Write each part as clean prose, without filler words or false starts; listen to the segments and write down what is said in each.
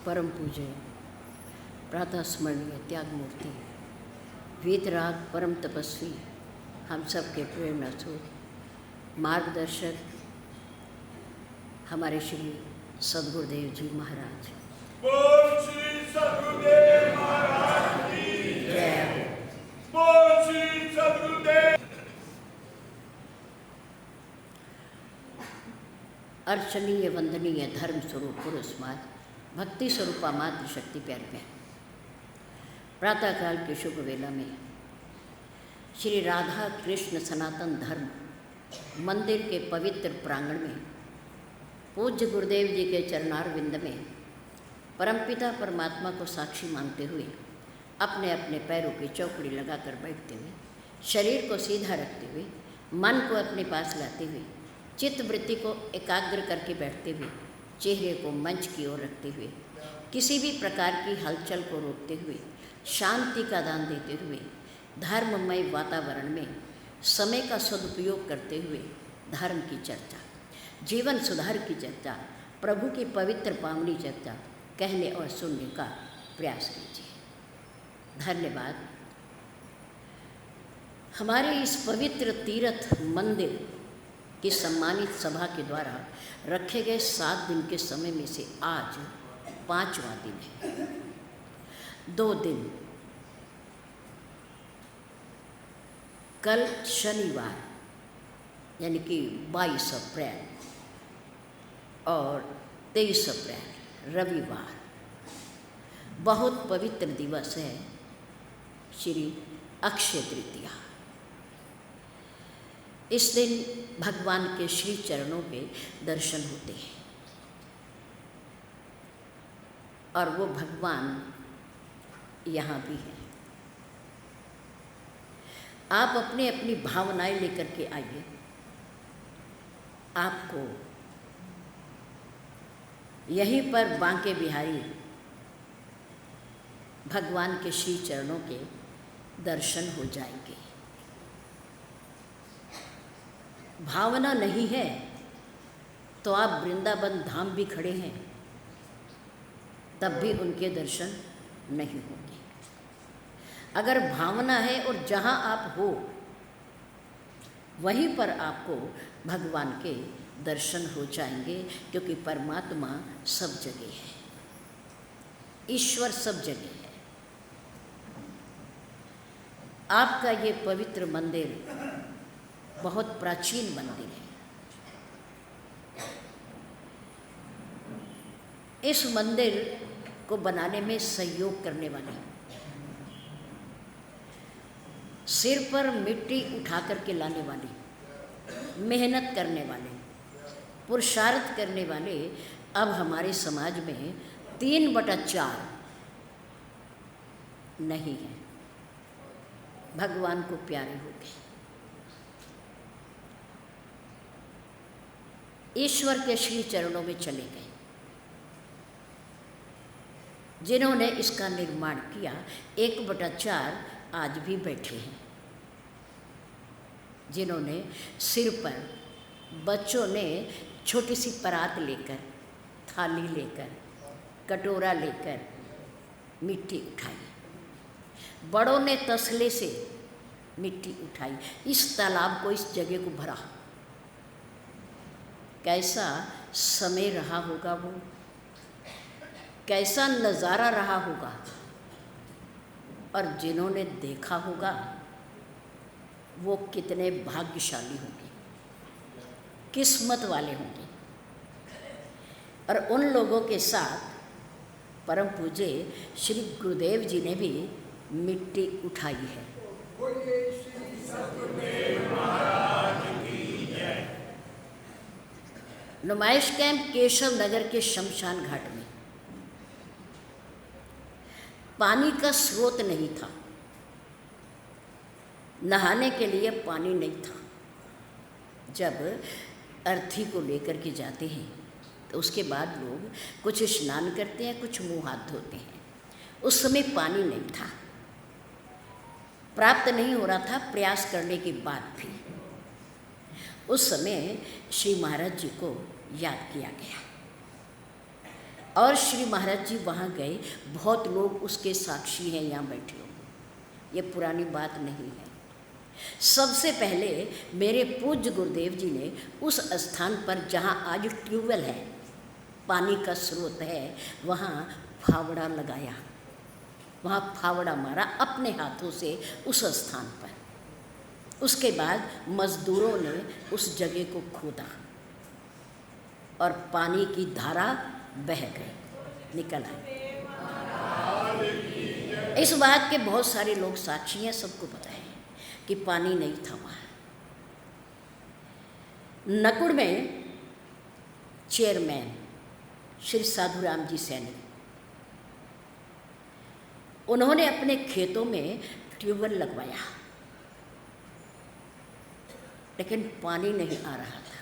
परम पूज्य प्रातः स्मरणीय त्याग मूर्ति वीतराग परम तपस्वी हम सब के प्रेरणा स्रोत मार्गदर्शक हमारे श्री सद्गुरुदेव जी महाराज। बोल श्री सद्गुरुदेव महाराज की जय। बोल श्री सद्गुरुदेव। अर्चनीय वंदनीय धर्म स्वरूप पुरुष मात भक्ति स्वरूपा मातृ शक्ति प्यारी बहन, प्रातःकाल के शुभ वेला में श्री राधा कृष्ण सनातन धर्म मंदिर के पवित्र प्रांगण में पूज्य गुरुदेव जी के चरणारविंद में परमपिता परमात्मा को साक्षी मानते हुए अपने अपने पैरों की चौकड़ी लगाकर बैठते हुए, शरीर को सीधा रखते हुए, मन को अपने पास लाते हुए, चित्त वृत्ति को एकाग्र करके बैठते हुए, चेहरे को मंच की ओर रखते हुए, किसी भी प्रकार की हलचल को रोकते हुए, शांति का दान देते हुए, धर्ममय वातावरण में समय का सदुपयोग करते हुए धर्म की चर्चा, जीवन सुधार की चर्चा, प्रभु की पवित्र पावनी चर्चा कहने और सुनने का प्रयास कीजिए। धन्यवाद। हमारे इस पवित्र तीर्थ मंदिर की सम्मानित सभा के द्वारा रखे गए 7 दिन के समय में से आज 5वां दिन है। 2 दिन, कल शनिवार यानी कि 22 अप्रैल और 23 अप्रैल रविवार, बहुत पवित्र दिवस है श्री अक्षय तृतीया। इस दिन भगवान के श्री चरणों के दर्शन होते हैं और वो भगवान यहाँ भी है। आप अपनी अपनी भावनाएं लेकर के आइए, आपको यहीं पर बांके बिहारी भगवान के श्री चरणों के दर्शन हो जाएंगे। भावना नहीं है तो आप वृंदावन धाम भी खड़े हैं, तब भी उनके दर्शन नहीं होंगे। अगर भावना है और जहाँ आप हो वहीं पर आपको भगवान के दर्शन हो जाएंगे, क्योंकि परमात्मा सब जगह है, ईश्वर सब जगह है। आपका ये पवित्र मंदिर बहुत प्राचीन मंदिर है। इस मंदिर को बनाने में सहयोग करने वाले, सिर पर मिट्टी उठा करके लाने वाले, मेहनत करने वाले, पुरुषार्थ करने वाले अब हमारे समाज में 3/4 नहीं है, भगवान को प्यारे हो गए, ईश्वर के श्री चरणों में चले गए। जिन्होंने इसका निर्माण किया 1/4 आज भी बैठे हैं। जिन्होंने सिर पर, बच्चों ने छोटी सी परात लेकर, थाली लेकर, कटोरा लेकर मिट्टी उठाई, बड़ों ने तसले से मिट्टी उठाई, इस तालाब को, इस जगह को भरा। कैसा समय रहा होगा वो, कैसा नज़ारा रहा होगा, और जिन्होंने देखा होगा वो कितने भाग्यशाली होंगे, किस्मत वाले होंगे। और उन लोगों के साथ परम पूज्य श्री गुरुदेव जी ने भी मिट्टी उठाई है। नुमाइश कैंप केशव नगर के शमशान घाट में पानी का स्रोत नहीं था, नहाने के लिए पानी नहीं था। जब अर्थी को लेकर के जाते हैं तो उसके बाद लोग कुछ स्नान करते हैं, कुछ मुँह हाथ धोते हैं। उस समय पानी नहीं था, प्राप्त नहीं हो रहा था, प्रयास करने के बाद भी। उस समय श्री महाराज जी को याद किया गया। और श्री महाराज जी वहाँ गए, बहुत लोग उसके साक्षी हैं यहाँ बैठे हो, ये पुरानी बात नहीं है। सबसे पहले मेरे पूज्य गुरुदेव जी ने उस स्थान पर जहाँ आज ट्यूबवेल है, पानी का स्रोत है, वहाँ फावड़ा लगाया, वहाँ फावड़ा मारा अपने हाथों से उस स्थान पर। उसके बाद मजदूरों ने उस जगह को खोदा और पानी की धारा बह गई, निकल आई। इस बात के बहुत सारे लोग साक्षी हैं, सबको पता है कि पानी नहीं था वहाँ। नकुड़ में चेयरमैन श्री साधुराम जी सैनी, उन्होंने अपने खेतों में ट्यूबवेल लगवाया, लेकिन पानी नहीं आ रहा था।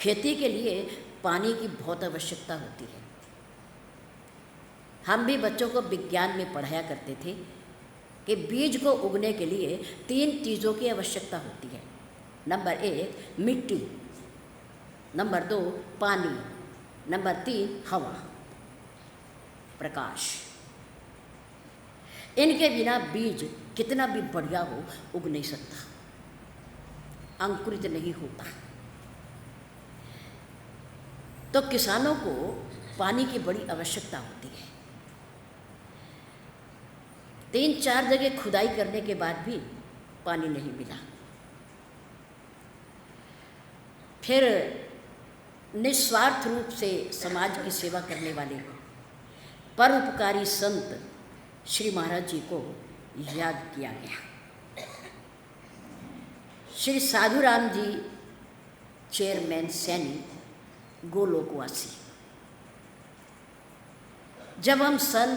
खेती के लिए पानी की बहुत आवश्यकता होती है। हम भी बच्चों को विज्ञान में पढ़ाया करते थे कि बीज को उगने के लिए 3 चीज़ों की आवश्यकता होती है। नंबर 1 मिट्टी, नंबर 2 पानी, नंबर 3 हवा, प्रकाश। इनके बिना बीज कितना भी बढ़िया हो उग नहीं सकता, अंकुरित नहीं होता। तो किसानों को पानी की बड़ी आवश्यकता होती है। 3-4 जगह खुदाई करने के बाद भी पानी नहीं मिला। फिर निस्वार्थ रूप से समाज की सेवा करने वाले परोपकारी संत श्री महाराज जी को याद किया गया। श्री साधुराम जी चेयरमैन सैनी, गोलोकवासी। जब हम सन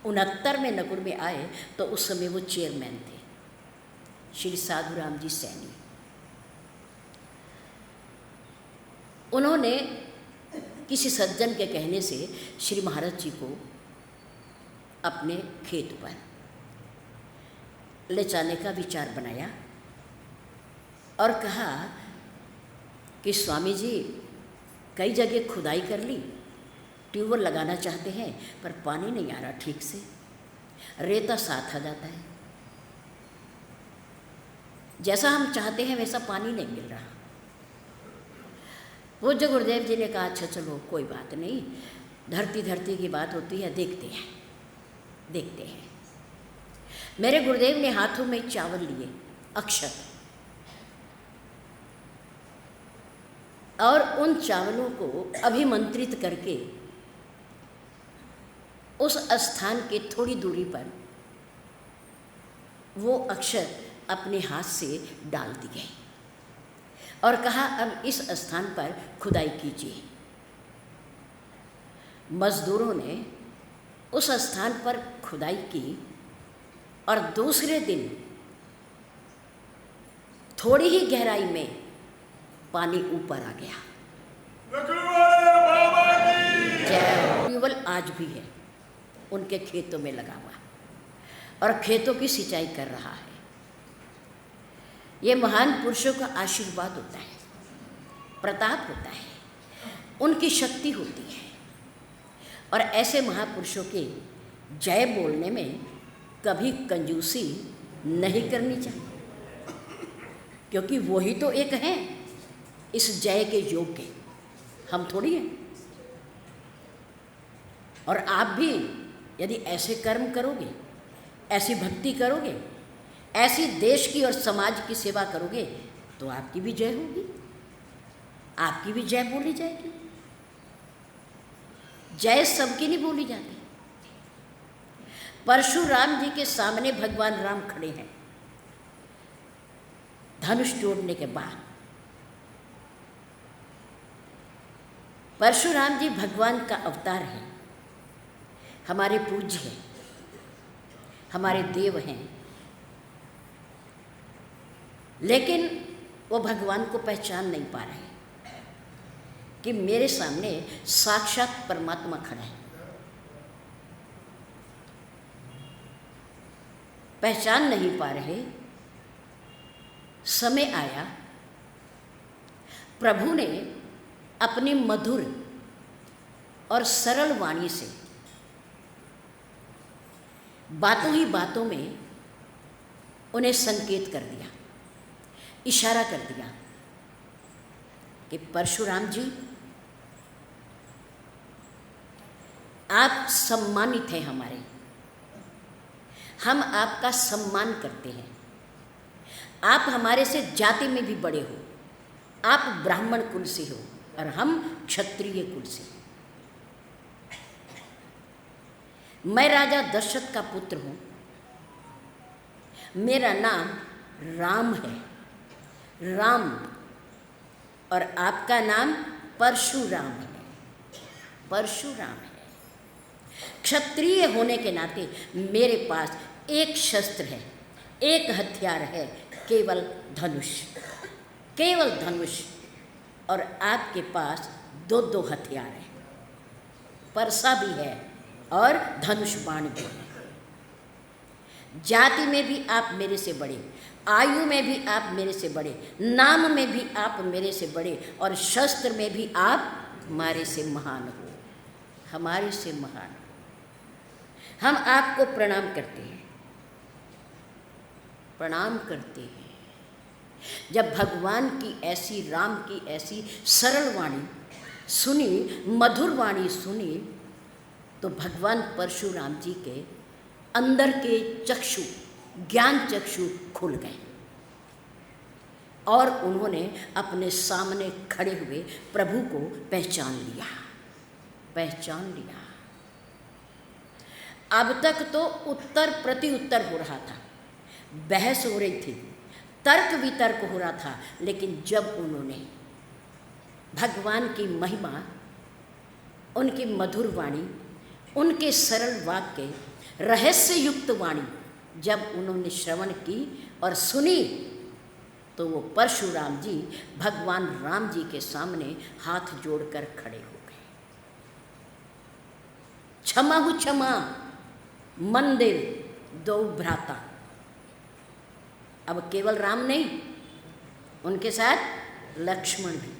69 में नकुड़ में आए तो उस समय वो चेयरमैन थे, श्री साधुराम जी सैनी। उन्होंने किसी सज्जन के कहने से श्री महाराज जी को अपने खेत पर ले जाने का विचार बनाया और कहा कि स्वामी जी कई जगह खुदाई कर ली, ट्यूबवेल लगाना चाहते हैं पर पानी नहीं आ रहा ठीक से, रेता साथ आ जाता है, जैसा हम चाहते हैं वैसा पानी नहीं मिल रहा। पूज्य गुरुदेव जी ने कहा अच्छा चलो कोई बात नहीं, धरती की बात होती है, देखते हैं। मेरे गुरुदेव ने हाथों में चावल लिए, अक्षत, और उन चावलों को अभिमंत्रित करके उस स्थान के थोड़ी दूरी पर वो अक्षत अपने हाथ से डाल दिए और कहा अब इस स्थान पर खुदाई कीजिए। मजदूरों ने उस स्थान पर खुदाई की और दूसरे दिन थोड़ी ही गहराई में पानी ऊपर आ गया। ट्यूबवेल आज भी है उनके खेतों में लगा हुआ और खेतों की सिंचाई कर रहा है। ये महान पुरुषों का आशीर्वाद होता है, प्रताप होता है, उनकी शक्ति होती है। और ऐसे महापुरुषों के जय बोलने में कभी कंजूसी नहीं करनी चाहिए, क्योंकि वही तो एक हैं इस जय के योग्य, हम थोड़ी हैं। और आप भी यदि ऐसे कर्म करोगे, ऐसी भक्ति करोगे, ऐसी देश की और समाज की सेवा करोगे तो आपकी भी जय होगी, आपकी भी जय बोली जाएगी। जय सबकी नहीं बोली जाती। परशुराम जी के सामने भगवान राम खड़े हैं धनुष जोड़ने के बाद। परशुराम जी भगवान का अवतार है, हमारे पूज्य हैं, हमारे देव हैं, लेकिन वो भगवान को पहचान नहीं पा रहे कि मेरे सामने साक्षात परमात्मा खड़ा है। पहचान नहीं पा रहे। समय आया, प्रभु ने अपनी मधुर और सरल वाणी से बातों ही बातों में उन्हें संकेत कर दिया, इशारा कर दिया कि परशुराम जी, आप सम्मानित हैं हमारे, हम आपका सम्मान करते हैं। आप हमारे से जाति में भी बड़े हो, आप ब्राह्मण कुल से हो और हम क्षत्रिय कुल से। मैं राजा दशरथ का पुत्र हूँ, मेरा नाम राम है, राम, और आपका नाम परशुराम है, परशुराम है। क्षत्रिय होने के नाते मेरे पास एक शस्त्र है, एक हथियार है, केवल धनुष, केवल धनुष, और आपके पास दो दो हथियार हैं, परसा भी है और धनुष बाण भी है। जाति में भी आप मेरे से बड़े, आयु में भी आप मेरे से बड़े, नाम में भी आप मेरे से बड़े, और शस्त्र में भी आप हमारे से महान हो, हमारे से महान हो। हम आपको प्रणाम करते हैं, प्रणाम करते हैं। जब भगवान की ऐसी, राम की ऐसी सरल वाणी सुनी, मधुर वाणी सुनी, तो भगवान परशुराम जी के अंदर के चक्षु, ज्ञान चक्षु खुल गए और उन्होंने अपने सामने खड़े हुए प्रभु को पहचान लिया, पहचान लिया। अब तक तो उत्तर प्रति उत्तर हो रहा था, बहस हो रही थी, तर्क वितर्क हो रहा था, लेकिन जब उन्होंने भगवान की महिमा, उनकी मधुर वाणी, उनके सरल वाक्य, रहस्य युक्त वाणी जब उन्होंने श्रवण की और सुनी, तो वो परशुराम जी भगवान राम जी के सामने हाथ जोड़कर खड़े हो गए। क्षमा हु क्षमा, मंदिर दो भ्राता। अब केवल राम नहीं, उनके साथ लक्ष्मण भी,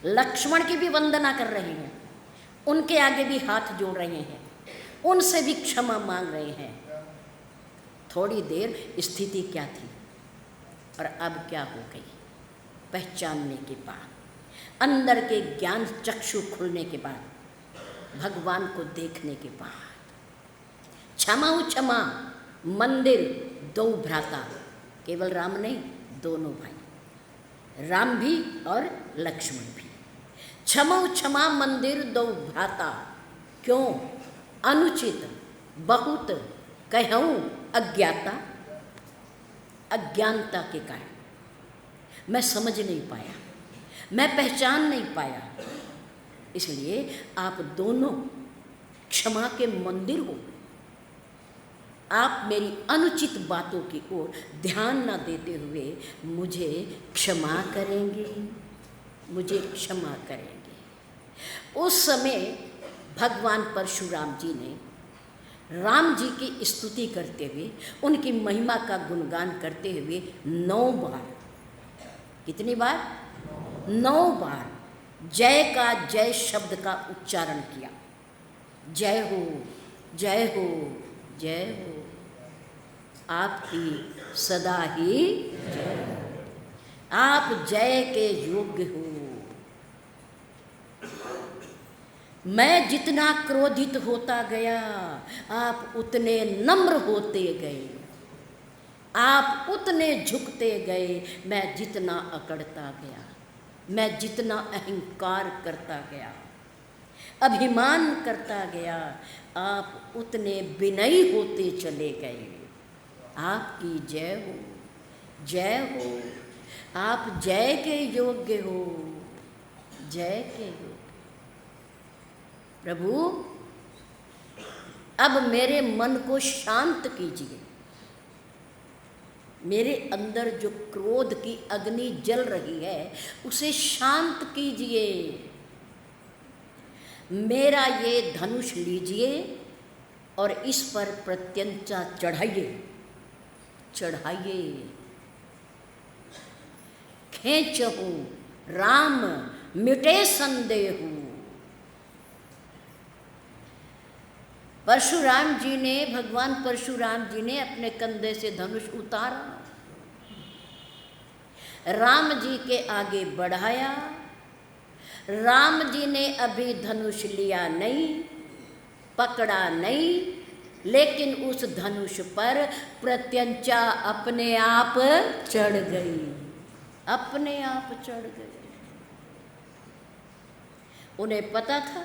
लक्ष्मण की भी वंदना कर रहे हैं, उनके आगे भी हाथ जोड़ रहे हैं, उनसे भी क्षमा मांग रहे हैं। थोड़ी देर स्थिति क्या थी और अब क्या हो गई? पहचानने के बाद, अंदर के ज्ञान चक्षु खुलने के बाद, भगवान को देखने के बाद, क्षमा हु क्षमा, मंदिर दो भ्राता, केवल राम नहीं, दोनों भाई, राम भी और लक्ष्मण भी। क्षमा हु क्षमा, मंदिर दो भ्राता, क्यों? अनुचित बहुत कहूँ अज्ञाता, अज्ञानता के कारण मैं समझ नहीं पाया, मैं पहचान नहीं पाया, इसलिए आप दोनों क्षमा के मंदिर हो। आप मेरी अनुचित बातों की ओर ध्यान न देते हुए मुझे क्षमा करेंगे, मुझे क्षमा करेंगे। उस समय भगवान परशुराम जी ने राम जी की स्तुति करते हुए, उनकी महिमा का गुणगान करते हुए 9 बार, कितनी बार? 9 बार जय का, जय शब्द का उच्चारण किया। जय हो, जय हो, जय हो, आपकी सदा ही जय हो, आप जय के योग्य हो। मैं जितना क्रोधित होता गया, आप उतने नम्र होते गए, आप उतने झुकते गए। मैं जितना अकड़ता गया, मैं जितना अहंकार करता गया, अभिमान करता गया, आप उतने विनयी होते चले गए। आपकी जय हो, जय हो, आप जय के योग्य हो, जय के योग्य। प्रभु, अब मेरे मन को शांत कीजिए, मेरे अंदर जो क्रोध की अग्नि जल रही है उसे शांत कीजिए। मेरा ये धनुष लीजिए और इस पर प्रत्यंचा चढ़ाइए, चढ़ाइए। खेचहु राम मिटे संदेहु। परशुराम जी ने, भगवान परशुराम जी ने अपने कंधे से धनुष उतारा, राम जी के आगे बढ़ाया। राम जी ने अभी धनुष लिया नहीं, पकड़ा नहीं, लेकिन उस धनुष पर प्रत्यंचा अपने आप चढ़ गई, अपने आप चढ़ गई। उन्हें पता था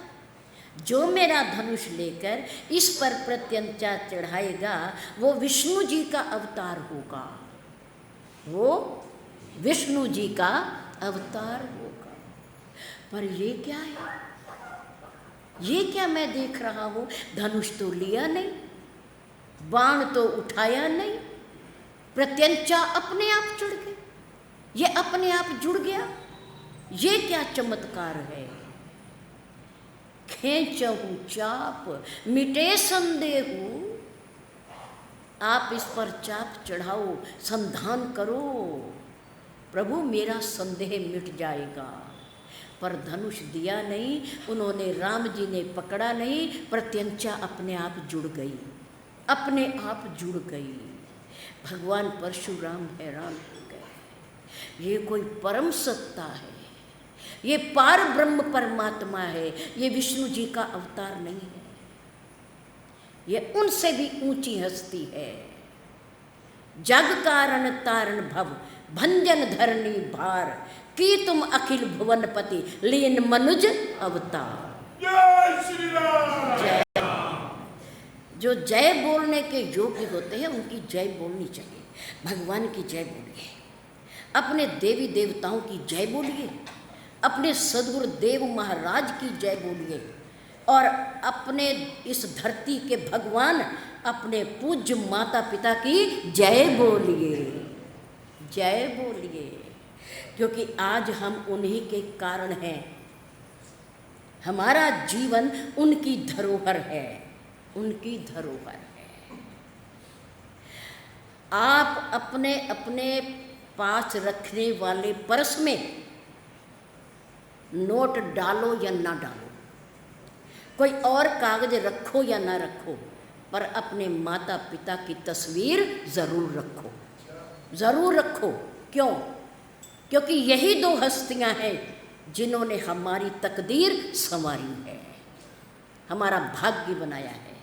जो मेरा धनुष लेकर इस पर प्रत्यंचा चढ़ाएगा वो विष्णु जी का अवतार होगा, वो विष्णु जी का अवतार होगा। पर ये क्या है, ये क्या मैं देख रहा हूँ? धनुष तो लिया नहीं, बाण तो उठाया नहीं, प्रत्यंचा अपने आप चढ़ गई, ये अपने आप जुड़ गया। ये क्या चमत्कार है? खेचहु चाप मिटे संदेहु। आप इस पर चाप चढ़ाओ, संधान करो, प्रभु मेरा संदेह मिट जाएगा। पर धनुष दिया नहीं उन्होंने, राम जी ने पकड़ा नहीं, प्रत्यंचा अपने आप जुड़ गई, अपने आप जुड़ गई। भगवान परशुराम हैरान हो गए, ये कोई परम सत्ता है, ये पार ब्रह्म परमात्मा है, ये विष्णु जी का अवतार नहीं है, ये उनसे भी ऊंची हस्ती है। जग कारण तारण भव भंजन धरणी भार, की तुम अखिल भुवनपति लीन मनुज अवतार। जय श्री राम। जय। जो जय बोलने के योग्य होते हैं उनकी जय बोलनी चाहिए। भगवान की जय बोलिए, अपने देवी देवताओं की जय बोलिए, अपने सदगुरु देव महाराज की जय बोलिए, और अपने इस धरती के भगवान अपने पूज्य माता पिता की जय बोलिए, जय बोलिए। क्योंकि आज हम उन्हीं के कारण हैं, हमारा जीवन उनकी धरोहर है, उनकी धरोहर है। आप अपने अपने पास रखने वाले पर्स में नोट डालो या ना डालो, कोई और कागज रखो या ना रखो, पर अपने माता पिता की तस्वीर ज़रूर रखो, ज़रूर रखो। क्यों? क्योंकि यही दो हस्तियां हैं जिन्होंने हमारी तकदीर संवारी है, हमारा भाग्य बनाया है,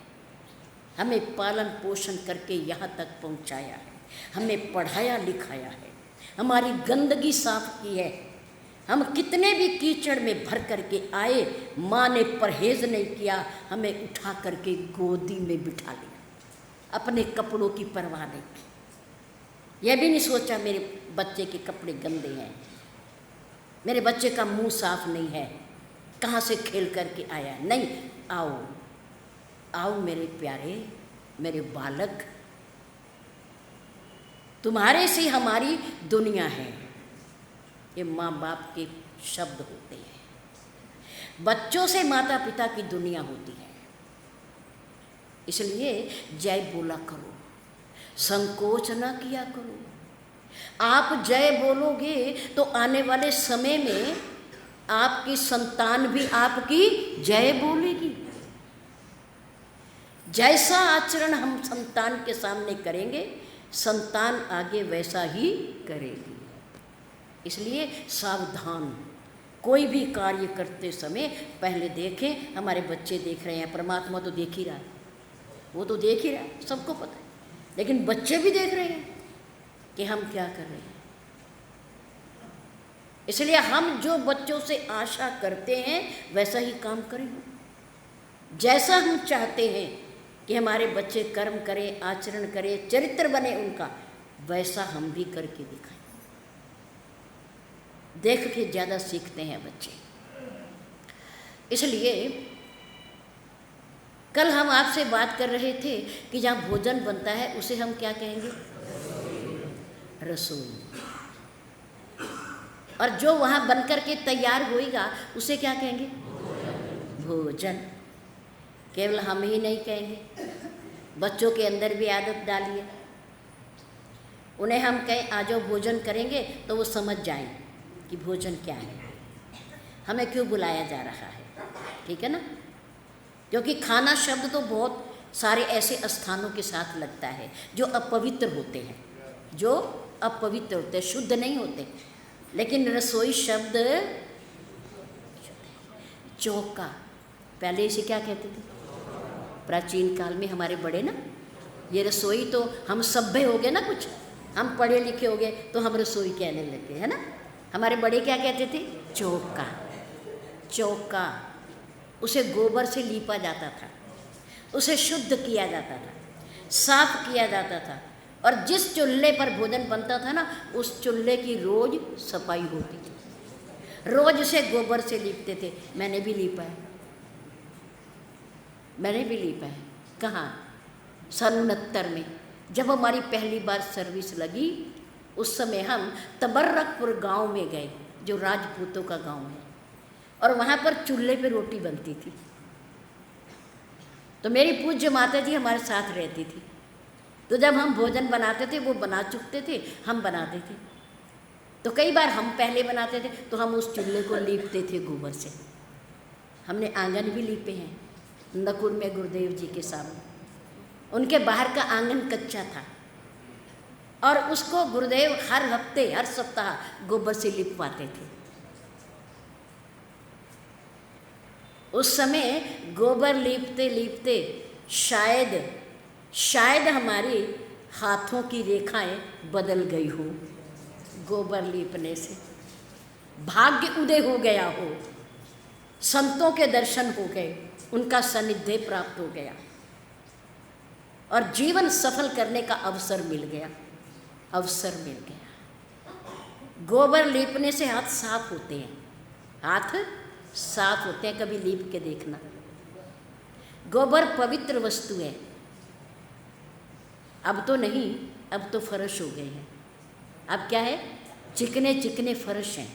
हमें पालन पोषण करके यहाँ तक पहुँचाया है, हमें पढ़ाया लिखाया है, हमारी गंदगी साफ की है। हम कितने भी कीचड़ में भर करके आए, माँ ने परहेज नहीं किया, हमें उठा करके गोदी में बिठा लिया, अपने कपड़ों की परवाह नहीं की। यह भी नहीं सोचा मेरे बच्चे के कपड़े गंदे हैं, मेरे बच्चे का मुंह साफ नहीं है, कहाँ से खेल करके आया। नहीं, आओ आओ मेरे प्यारे, मेरे बालक, तुम्हारे से हमारी दुनिया है। ये माँ बाप के शब्द होते हैं, बच्चों से माता पिता की दुनिया होती है। इसलिए जय बोला करो, संकोच ना किया करो। आप जय बोलोगे तो आने वाले समय में आपकी संतान भी आपकी जय बोलेगी। जैसा आचरण हम संतान के सामने करेंगे, संतान आगे वैसा ही करेगी। इसलिए सावधान, कोई भी कार्य करते समय पहले देखें हमारे बच्चे देख रहे हैं। परमात्मा तो देख ही रहा है, वो तो देख ही रहा है, सबको पता है, लेकिन बच्चे भी देख रहे हैं कि हम क्या कर रहे हैं। इसलिए हम जो बच्चों से आशा करते हैं वैसा ही काम करें। जैसा हम चाहते हैं कि हमारे बच्चे कर्म करें, आचरण करें, चरित्र बने उनका, वैसा हम भी करके दिखाएं। देख के ज़्यादा सीखते हैं बच्चे। इसलिए कल हम आपसे बात कर रहे थे कि जहाँ भोजन बनता है उसे हम क्या कहेंगे? रसोई। और जो वहाँ बन कर के तैयार होएगा उसे क्या कहेंगे? भोजन। केवल हम ही नहीं कहेंगे, बच्चों के अंदर भी आदत डालिए। उन्हें हम कहें आ जाओ भोजन करेंगे तो वो समझ जाएं कि भोजन क्या है। हमें क्यों बुलाया जा रहा है, ठीक है ना। क्योंकि खाना शब्द तो बहुत सारे ऐसे स्थानों के साथ लगता है जो अपवित्र होते हैं, जो अपवित्र होते हैं, शुद्ध नहीं होते। लेकिन रसोई शब्द चौका, पहले इसे क्या कहते थे प्राचीन काल में हमारे बड़े ना, ये रसोई तो हम सभ्य हो गए ना, कुछ हम पढ़े लिखे हो गए तो हम रसोई कहने लगे, है ना। हमारे बड़े क्या कहते थे, चौका। चौका, उसे गोबर से लीपा जाता था, उसे शुद्ध किया जाता था, साफ किया जाता था, और जिस चूल्हे पर भोजन बनता था ना, उस चूल्हे की रोज सफाई होती थी, रोज उसे गोबर से लीपते थे। मैंने भी लीपा है, मैंने भी लीपा है। कहाँ, सन 69 में जब हमारी पहली बार सर्विस लगी, उस समय हम तबर्रकपुर गांव में गए, जो राजपूतों का गांव है, और वहाँ पर चूल्हे पे रोटी बनती थी। तो मेरी पूज्य माता जी हमारे साथ रहती थी, तो जब हम भोजन बनाते थे, वो बना चुकते थे, हम बनाते थे, तो कई बार हम पहले बनाते थे, तो हम उस चूल्हे को लीपते थे गोबर से। हमने आंगन भी लीपे हैं नकुर में गुरुदेव जी के सामने। उनके बाहर का आंगन कच्चा था, और उसको गुरुदेव हर हफ्ते, हर सप्ताह गोबर से लिपवाते थे। उस समय गोबर लीपते लीपते शायद हमारी हाथों की रेखाएं बदल गई हो, गोबर लीपने से भाग्य उदय हो गया हो, संतों के दर्शन हो गए, उनका सानिध्य प्राप्त हो गया, और जीवन सफल करने का अवसर मिल गया, अवसर मिल गया। गोबर लीपने से हाथ साफ होते हैं, हाथ साफ होते हैं, कभी लीप के देखना। गोबर पवित्र वस्तु है। अब तो नहीं, अब तो फर्श हो गए हैं। अब क्या है, चिकने चिकने फर्श हैं।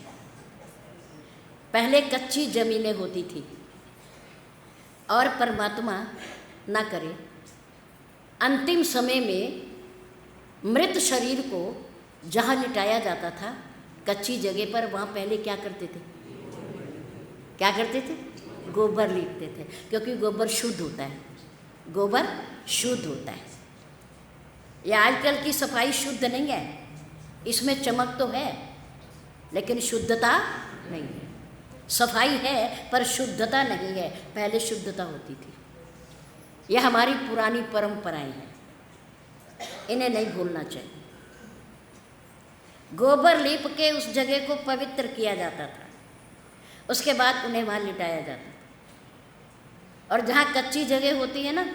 पहले कच्ची जमीनें होती थी, और परमात्मा ना करे अंतिम समय में मृत शरीर को जहाँ लिटाया जाता था कच्ची जगह पर, वहाँ पहले क्या करते थे, क्या करते थे, गोबर लीपते थे, क्योंकि गोबर शुद्ध होता है, गोबर शुद्ध होता है। ये आजकल की सफाई शुद्ध नहीं है, इसमें चमक तो है लेकिन शुद्धता नहीं है। सफाई है पर शुद्धता नहीं है, पहले शुद्धता होती थी। यह हमारी पुरानी परंपराएं हैं, इन्हें नहीं भूलना चाहिए। गोबर लीप के उस जगह को पवित्र किया जाता था, उसके बाद उन्हें वहाँ लिटाया जाता था। और जहाँ कच्ची जगह होती है ना,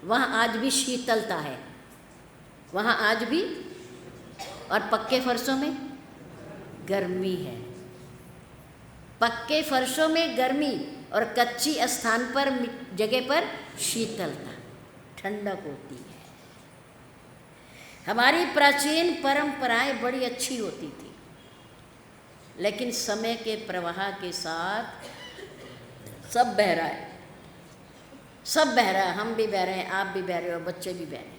वहाँ आज भी शीतलता है, वहाँ आज भी, और पक्के फर्शों में गर्मी है। पक्के फर्शों में गर्मी और कच्ची स्थान पर, जगह पर शीतलता, ठंडक होती है। हमारी प्राचीन परंपराएं बड़ी अच्छी होती थी, लेकिन समय के प्रवाह के साथ सब बह रहा है, सब बह रहा है। हम भी बह रहे हैं, आप भी बह रहे हो, बच्चे भी बह रहे हैं,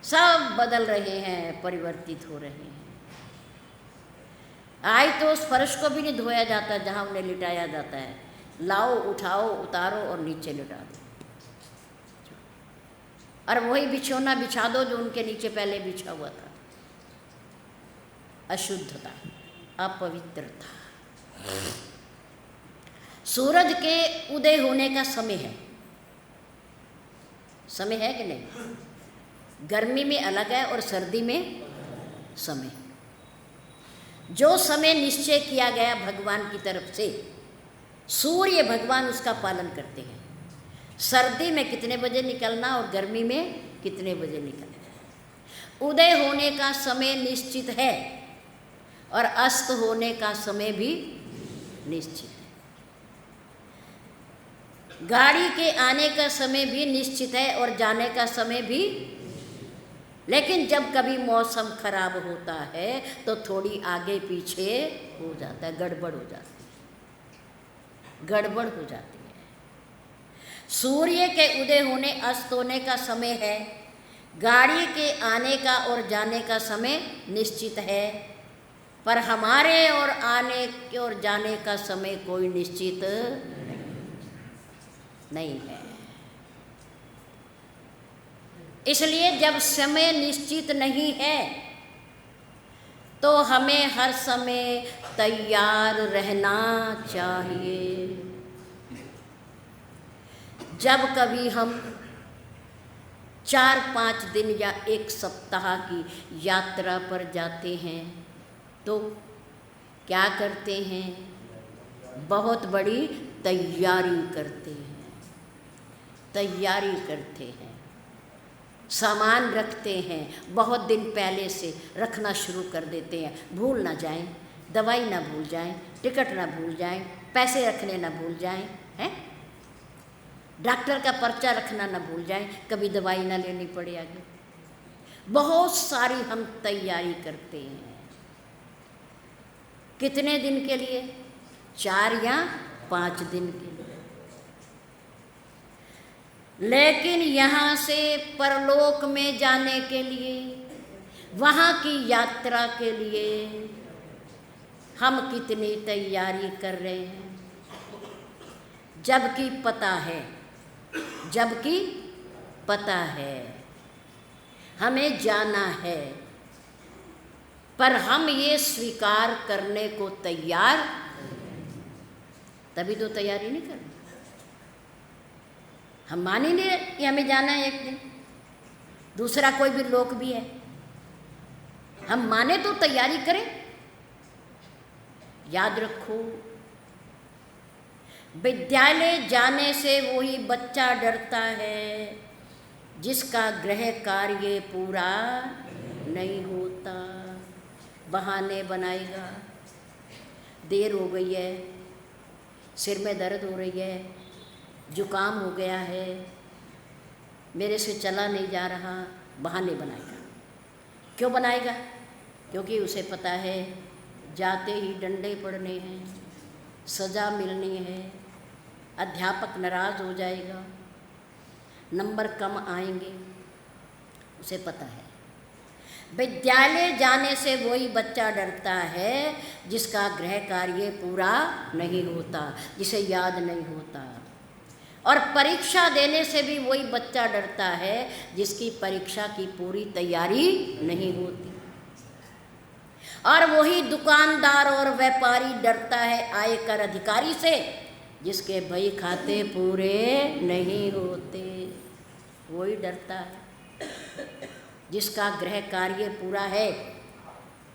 सब बदल रहे हैं, परिवर्तित हो रहे हैं। आज तो उस फर्श को भी नहीं धोया जाता जहाँ उन्हें लिटाया जाता है। लाओ, उठाओ, उतारो और नीचे लिटा दो, और वही बिछौना बिछा दो जो उनके नीचे पहले बिछा हुआ था। अशुद्धता, अपवित्रता। सूरज के उदय होने का समय है, समय है कि नहीं? गर्मी में अलग है और सर्दी में समय। जो समय निश्चय किया गया भगवान की तरफ से, सूर्य भगवान उसका पालन करते हैं। सर्दी में कितने बजे निकलना और गर्मी में कितने बजे निकलना। उदय होने का समय निश्चित है और अस्त होने का समय भी निश्चित है। गाड़ी के आने का समय भी निश्चित है और जाने का समय भी। लेकिन जब कभी मौसम खराब होता है तो थोड़ी आगे पीछे हो जाता है, गड़बड़ हो जाती है, गड़बड़ हो जाती है। सूर्य के उदय होने अस्त होने का समय है, गाड़ी के आने का और जाने का समय निश्चित है, पर हमारे और आने के और जाने का समय कोई निश्चित नहीं है। इसलिए जब समय निश्चित नहीं है तो हमें हर समय तैयार रहना चाहिए। जब कभी हम 4-5 दिन या 1 सप्ताह की यात्रा पर जाते हैं तो क्या करते हैं? बहुत बड़ी तैयारी करते हैं, सामान रखते हैं, बहुत दिन पहले से रखना शुरू कर देते हैं, भूल ना जाएं, दवाई ना भूल जाएं, टिकट ना भूल जाएं, पैसे रखने ना भूल जाएं, हैं? डॉक्टर का पर्चा रखना ना भूल जाएं, कभी दवाई ना लेनी पड़े आगे। बहुत सारी हम तैयारी करते हैं। कितने दिन के लिए? 4 या 5 दिन के लिए। लेकिन यहाँ से परलोक में जाने के लिए, वहाँ की यात्रा के लिए हम कितनी तैयारी कर रहे हैं? जबकि पता है हमें जाना है, पर हम ये स्वीकार करने को तैयार, तभी तो तैयारी नहीं कर रहे। हम मान ही नहीं कि हमें जाना है एक दिन, दूसरा कोई भी लोक भी है, हम माने तो तैयारी करें। याद रखो, विद्यालय जाने से वही बच्चा डरता है जिसका गृह कार्य पूरा नहीं होता। बहाने बनाएगा, देर हो गई है, सिर में दर्द हो रही है, जुकाम हो गया है, मेरे से चला नहीं जा रहा, बहाने बनाएगा। क्यों बनाएगा? क्योंकि उसे पता है जाते ही डंडे पड़ने हैं, सज़ा मिलनी है, अध्यापक नाराज़ हो जाएगा, नंबर कम आएंगे, उसे पता है। विद्यालय जाने से वही बच्चा डरता है जिसका गृह कार्य पूरा नहीं होता, जिसे याद नहीं होता। और परीक्षा देने से भी वही बच्चा डरता है जिसकी परीक्षा की पूरी तैयारी नहीं होती। और वही दुकानदार और व्यापारी डरता है आयकर अधिकारी से जिसके बही खाते पूरे नहीं होते। वही डरता है जिसका गृह कार्य पूरा है,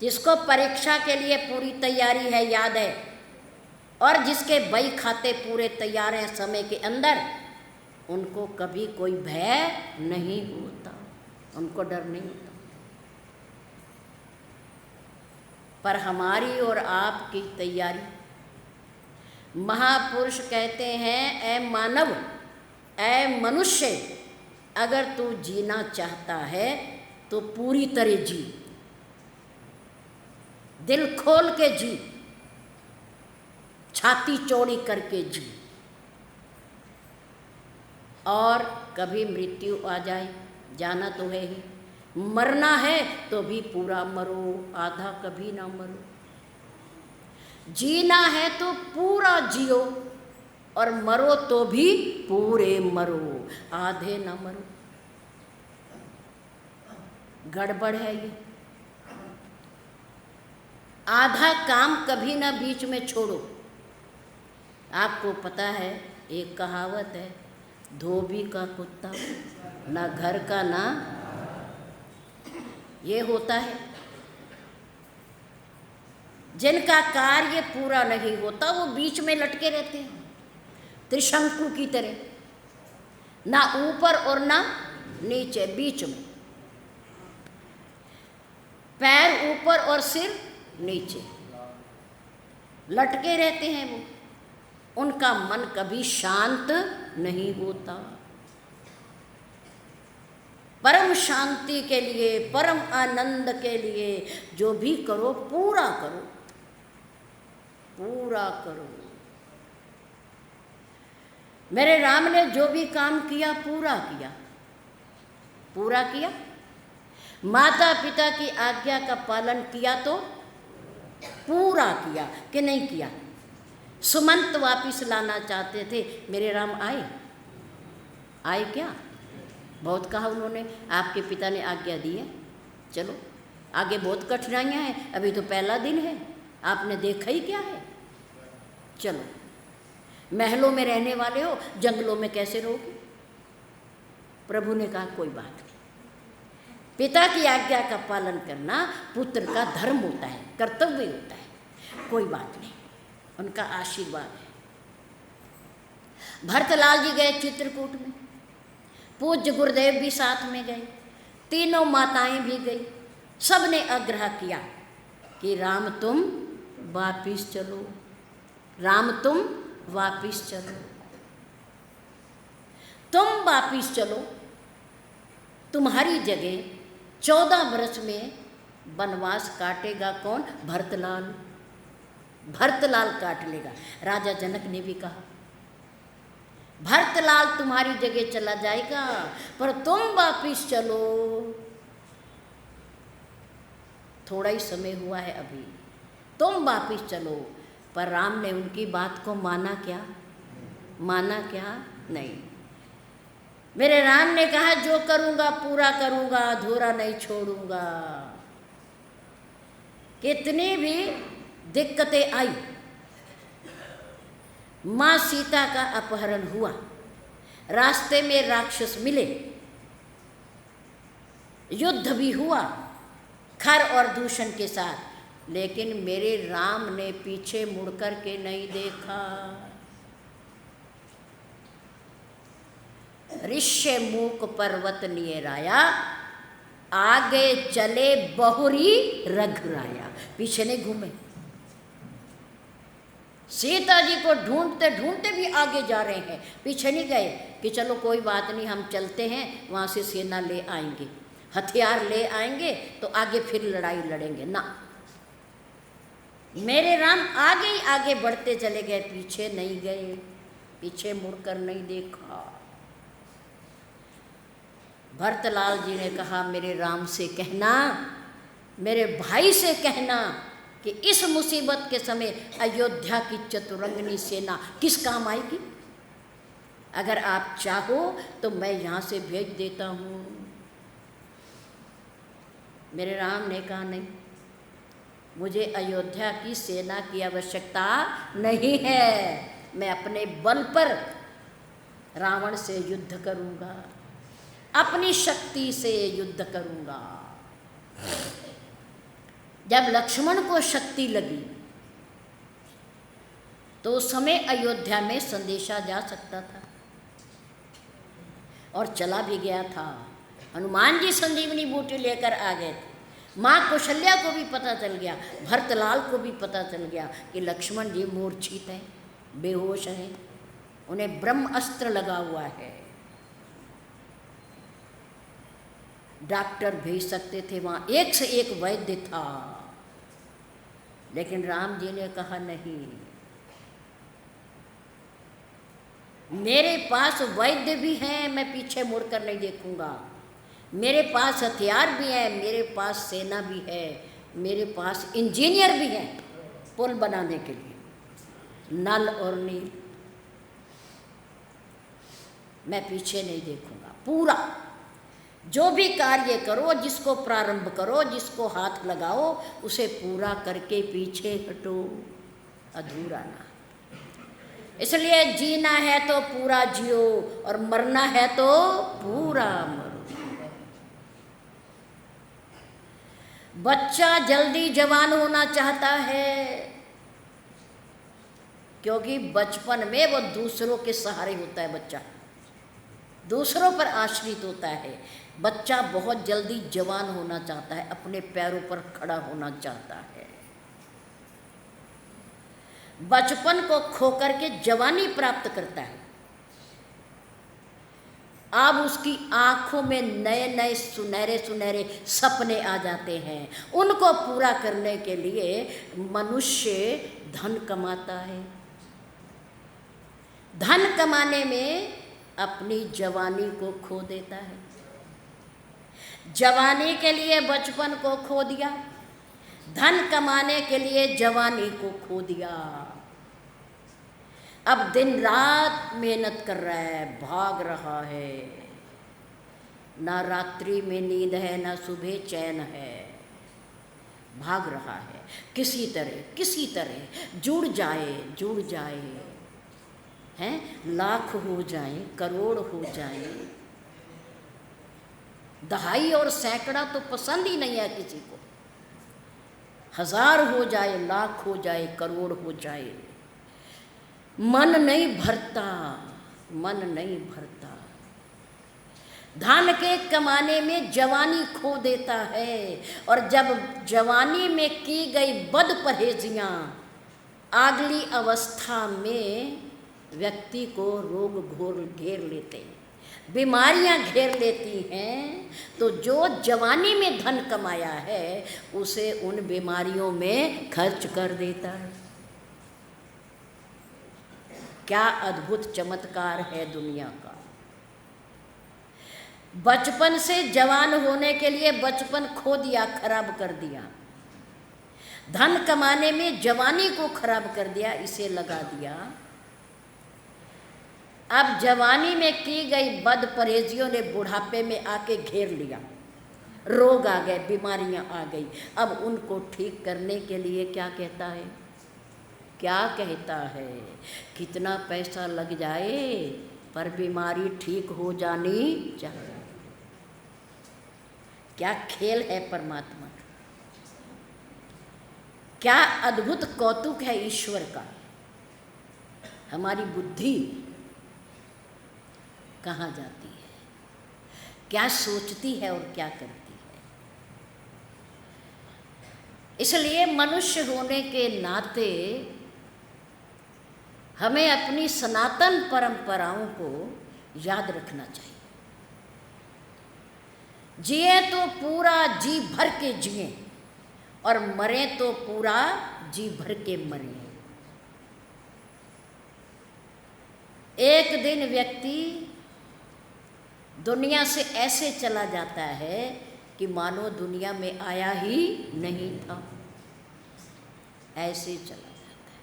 जिसको परीक्षा के लिए पूरी तैयारी है, याद है, और जिसके बही खाते पूरे तैयार हैं समय के अंदर, उनको कभी कोई भय नहीं होता, उनको डर नहीं होता। पर हमारी और आपकी तैयारी, महापुरुष कहते हैं, ऐ मानव, ऐ मनुष्य, अगर तू जीना चाहता है तो पूरी तरह जी, दिल खोल के जी, छाती चौड़ी करके जी। और कभी मृत्यु आ जाए, जाना तो है ही, मरना है तो भी पूरा मरो, आधा कभी ना मरो। जीना है तो पूरा जियो, और मरो तो भी पूरे मरो, आधे ना मरो। गड़बड़ है ये। आधा काम कभी ना बीच में छोड़ो। आपको पता है, एक कहावत है, धोबी का कुत्ता ना घर का ना, ये होता है। जिनका कार्य पूरा नहीं होता वो बीच में लटके रहते हैं, त्रिशंकु की तरह, ना ऊपर और ना नीचे, बीच में, पैर ऊपर और सिर नीचे लटके रहते हैं वो। उनका मन कभी शांत नहीं होता। परम शांति के लिए, परम आनंद के लिए जो भी करो पूरा करो, पूरा करो। मेरे राम ने जो भी काम किया पूरा किया, पूरा किया। माता पिता की आज्ञा का पालन किया तो पूरा किया कि नहीं किया? सुमंत वापिस लाना चाहते थे, मेरे राम आए? आए क्या? बहुत कहा उन्होंने, आपके पिता ने आज्ञा दी है, चलो आगे बहुत कठिनाइयाँ हैं, अभी तो पहला दिन है, आपने देखा ही क्या है, चलो। महलों में रहने वाले हो, जंगलों में कैसे रहोगे? प्रभु ने कहा कोई बात नहीं, पिता की आज्ञा का पालन करना पुत्र का धर्म होता है, कर्तव्य होता है, कोई बात नहीं, उनका आशीर्वाद है। भरतलाल जी गए चित्रकूट में, पूज्य गुरुदेव भी साथ में गए, तीनों माताएं भी गई, सब ने आग्रह किया कि राम तुम वापिस चलो, राम तुम वापिस चलो, तुम वापिस चलो, तुम्हारी जगह 14 वर्ष में वनवास काटेगा कौन? भरतलाल, भरतलाल काट लेगा। राजा जनक ने भी कहा भरतलाल तुम्हारी जगह चला जाएगा, पर तुम वापिस चलो, थोड़ा ही समय हुआ है अभी, तुम वापिस चलो। पर राम ने उनकी बात को माना क्या? माना क्या? नहीं। मेरे राम ने कहा जो करूँगा पूरा करूँगा, अधूरा नहीं छोड़ूंगा। कितनी भी दिक्कतें आई, माँ सीता का अपहरण हुआ, रास्ते में राक्षस मिले, युद्ध भी हुआ खर और दूषण के साथ, लेकिन मेरे राम ने पीछे मुड़कर के नहीं देखा। ऋष्य मूक पर्वत नियराया, आगे चले बहुरी रघुराया, पीछे नहीं घूमे। सीता जी को ढूंढते ढूंढते भी आगे जा रहे हैं, पीछे नहीं गए कि चलो कोई बात नहीं हम चलते हैं, वहाँ से सेना ले आएंगे, हथियार ले आएंगे तो आगे फिर लड़ाई लड़ेंगे, ना। मेरे राम आगे ही आगे बढ़ते चले गए, पीछे नहीं गए, पीछे मुड़कर नहीं देखा। भरतलाल जी ने कहा मेरे राम से कहना, मेरे भाई से कहना कि इस मुसीबत के समय अयोध्या की चतुरंगनी सेना किस काम आएगी? अगर आप चाहो तो मैं यहाँ से भेज देता हूँ। मेरे राम ने कहा नहीं, मुझे अयोध्या की सेना की आवश्यकता नहीं है, मैं अपने बल पर रावण से युद्ध करूँगा, अपनी शक्ति से युद्ध करूँगा। जब लक्ष्मण को शक्ति लगी तो उस समय अयोध्या में संदेशा जा सकता था और चला भी गया था। हनुमान जी संजीवनी बूटी लेकर आ गए थे, माँ कौशल्या को भी पता चल गया, भरतलाल को भी पता चल गया कि लक्ष्मण जी मूर्छित हैं, बेहोश हैं, उन्हें ब्रह्म अस्त्र लगा हुआ है। डॉक्टर भेज सकते थे, वहाँ एक से एक वैद्य था, लेकिन राम जी ने कहा नहीं, मेरे पास वैद्य भी हैं, मैं पीछे मुड़कर नहीं देखूंगा, मेरे पास हथियार भी हैं, मेरे पास सेना भी है, मेरे पास इंजीनियर भी हैं पुल बनाने के लिए, नल और नील, मैं पीछे नहीं देखूंगा। पूरा जो भी कार्य करो, जिसको प्रारंभ करो, जिसको हाथ लगाओ, उसे पूरा करके पीछे हटो, अधूरा ना। इसलिए जीना है तो पूरा जियो और मरना है तो पूरा मरो। बच्चा जल्दी जवान होना चाहता है क्योंकि बचपन में वो दूसरों के सहारे होता है, बच्चा दूसरों पर आश्रित होता है। बच्चा बहुत जल्दी जवान होना चाहता है, अपने पैरों पर खड़ा होना चाहता है। बचपन को खोकर के जवानी प्राप्त करता है। अब उसकी आंखों में नए नए सुनहरे सुनहरे सपने आ जाते हैं, उनको पूरा करने के लिए मनुष्य धन कमाता है। धन कमाने में अपनी जवानी को खो देता है। जवानी के लिए बचपन को खो दिया, धन कमाने के लिए जवानी को खो दिया। अब दिन रात मेहनत कर रहा है, भाग रहा है, ना रात्रि में नींद है, ना सुबह चैन है, भाग रहा है। किसी तरह जुड़ जाए, हैं, लाख हो जाए, करोड़ हो जाए। दहाई और सैकड़ा तो पसंद ही नहीं है किसी को। 1000 हो जाए, लाख हो जाए, करोड़ हो जाए, मन नहीं भरता। धन के कमाने में जवानी खो देता है, और जब जवानी में की गई बद परहेजियाँ अगली अवस्था में व्यक्ति को रोग घेर लेते हैं, बीमारियां घेर लेती हैं, तो जो जवानी में धन कमाया है उसे उन बीमारियों में खर्च कर देता है। क्या अद्भुत चमत्कार है दुनिया का। बचपन से जवान होने के लिए बचपन खो दिया, खराब कर दिया। धन कमाने में जवानी को खराब कर दिया, इसे लगा दिया। अब जवानी में की गई बद परहेजियों ने बुढ़ापे में आके घेर लिया, रोग आ गए, बीमारियां आ गई। अब उनको ठीक करने के लिए क्या कहता है, कितना पैसा लग जाए पर बीमारी ठीक हो जानी चाहिए। क्या खेल है परमात्मा का, क्या अद्भुत कौतुक है ईश्वर का। हमारी बुद्धि कहाँ जाती है, क्या सोचती है और क्या करती है। इसलिए मनुष्य होने के नाते हमें अपनी सनातन परंपराओं को याद रखना चाहिए। जिए तो पूरा जी भर के जिए, और मरे तो पूरा जी भर के मरे। एक दिन व्यक्ति दुनिया से ऐसे चला जाता है कि मानो दुनिया में आया ही नहीं था, ऐसे चला जाता है।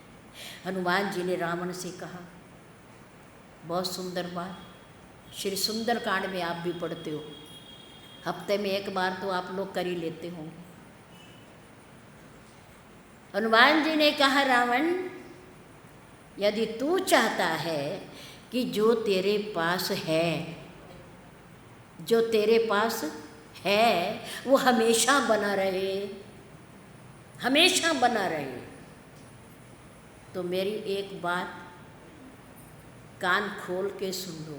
हनुमान जी ने रावण से कहा, बहुत सुंदर बात, श्री सुंदर कांड में आप भी पढ़ते हो, हफ्ते में एक बार तो आप लोग कर ही लेते हो। हनुमान जी ने कहा, रावण, यदि तू चाहता है कि जो तेरे पास है वो हमेशा बना रहे, तो मेरी एक बात कान खोल के सुन लो।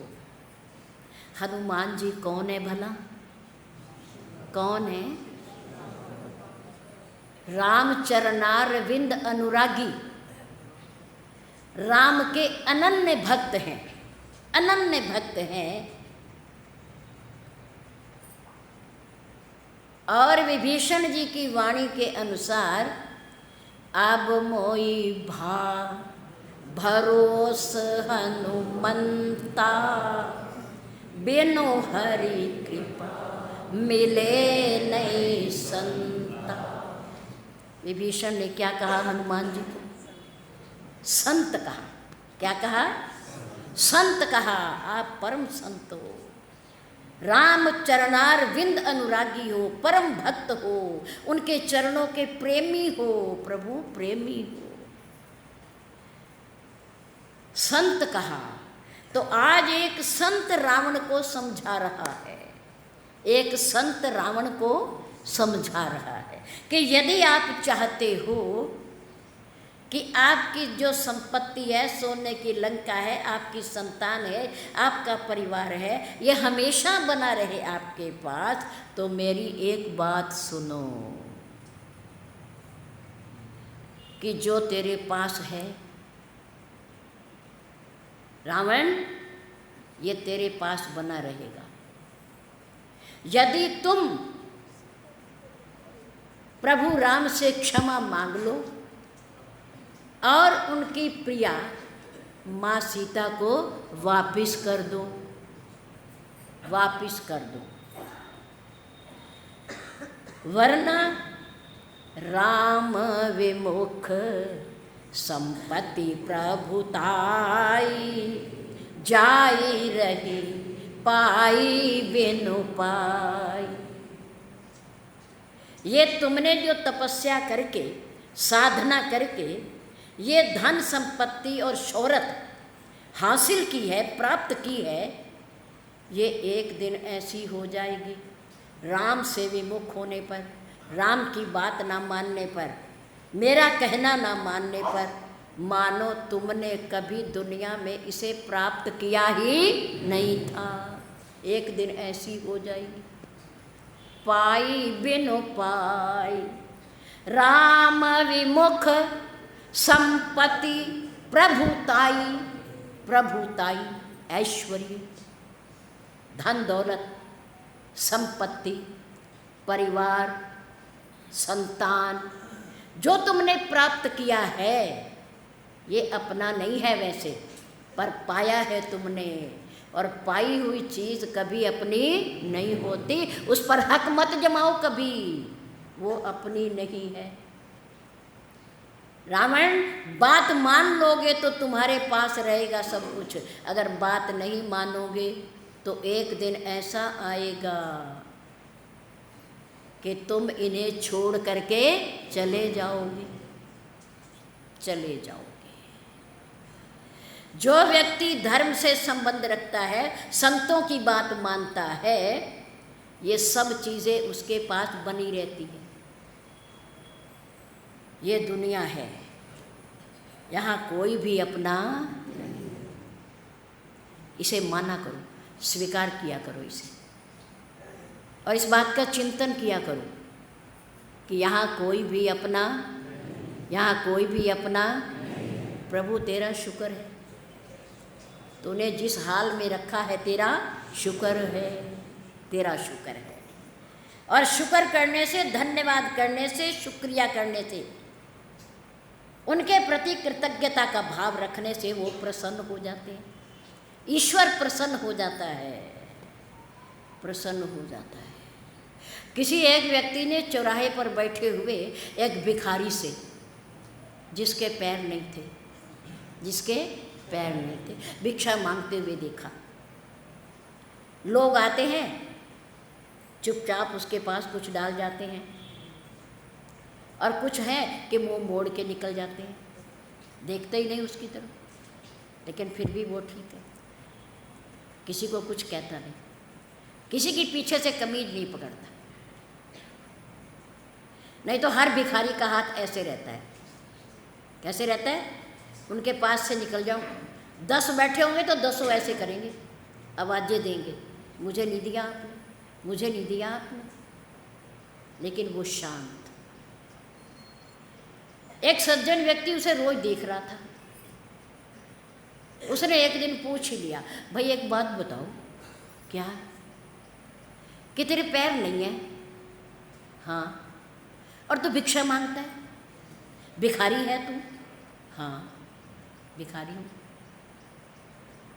हनुमान जी कौन है भला? कौन है? रामचरणारविंद अनुरागी, राम के अनन्य भक्त हैं। और विभीषण जी की वाणी के अनुसार, अब मोई भरोस हनुमंता, बिनु हरि कृपा मिले नहीं संता। विभीषण ने क्या कहा हनुमान जी को? संत कहा। क्या कहा? संत कहा। आप परम संत हो, राम चरणारविंद अनुरागी हो, परम भक्त हो, उनके चरणों के प्रेमी हो, प्रभु प्रेमी हो, संत कहा। तो आज एक संत रावण को समझा रहा है, एक संत रावण को समझा रहा है कि यदि आप चाहते हो कि आपकी जो संपत्ति है, सोने की लंका है, आपकी संतान है, आपका परिवार है, ये हमेशा बना रहे आपके पास, तो मेरी एक बात सुनो कि जो तेरे पास है रावण, ये तेरे पास बना रहेगा यदि तुम प्रभु राम से क्षमा मांग लो और उनकी प्रिया माँ सीता को वापिस कर दो। वरना राम विमुख संपत्ति प्रभुताई, जाई रही पाई बिनु पाई। ये तुमने जो तपस्या करके, साधना करके ये धन संपत्ति और शोहरत हासिल की है, प्राप्त की है, ये एक दिन ऐसी हो जाएगी। राम से विमुख होने पर, राम की बात ना मानने पर, मेरा कहना ना मानने पर, मानो तुमने कभी दुनिया में इसे प्राप्त किया ही नहीं था। एक दिन ऐसी हो जाएगी। पाई बिनु पाई, राम विमुख संपत्ति प्रभुताई, प्रभुताई ऐश्वर्य, धन दौलत, संपत्ति, परिवार, संतान, जो तुमने प्राप्त किया है ये अपना नहीं है वैसे, पर पाया है तुमने। और पाई हुई चीज़ कभी अपनी नहीं होती, उस पर हक मत जमाओ कभी, वो अपनी नहीं है। रावण, बात मान लोगे तो तुम्हारे पास रहेगा सब कुछ, अगर बात नहीं मानोगे तो एक दिन ऐसा आएगा कि तुम इन्हें छोड़ करके चले जाओगे, चले जाओगे। जो व्यक्ति धर्म से संबंध रखता है, संतों की बात मानता है, ये सब चीज़ें उसके पास बनी रहती है। ये दुनिया है, यहाँ कोई भी अपना, इसे माना करो, स्वीकार किया करो इसे, और इस बात का चिंतन किया करो कि यहाँ कोई भी अपना, यहाँ कोई भी अपना। प्रभु तेरा शुक्र है, तूने जिस हाल में रखा है, तेरा शुक्र है, तेरा शुक्र है। और शुक्र करने से, धन्यवाद करने से, शुक्रिया करने से, उनके प्रति कृतज्ञता का भाव रखने से वो प्रसन्न हो जाते हैं। ईश्वर प्रसन्न हो जाता है, प्रसन्न हो जाता है। किसी एक व्यक्ति ने चौराहे पर बैठे हुए एक भिखारी से, जिसके पैर नहीं थे, जिसके पैर नहीं थे, भिक्षा मांगते हुए देखा। लोग आते हैं, चुपचाप उसके पास कुछ डाल जाते हैं, और कुछ हैं कि मुंह मोड़ के निकल जाते हैं, देखते ही नहीं उसकी तरफ, लेकिन फिर भी वो ठीक है, किसी को कुछ कहता नहीं, किसी की पीछे से कमीज नहीं पकड़ता। नहीं तो हर भिखारी का हाथ ऐसे रहता है। कैसे रहता है? उनके पास से निकल जाओ, 10 बैठे होंगे तो 10 ऐसे करेंगे, आवाज़ें देंगे, मुझे नहीं दिया आपने, मुझे नहीं दिया आपने, लेकिन वो शांत। एक सज्जन व्यक्ति उसे रोज देख रहा था। उसने एक दिन पूछ ही लिया, भाई एक बात बताओ, क्या कि तेरे पैर नहीं है? हाँ। और तू भिक्षा मांगता है? भिखारी है तू? हाँ, भिखारी हूँ।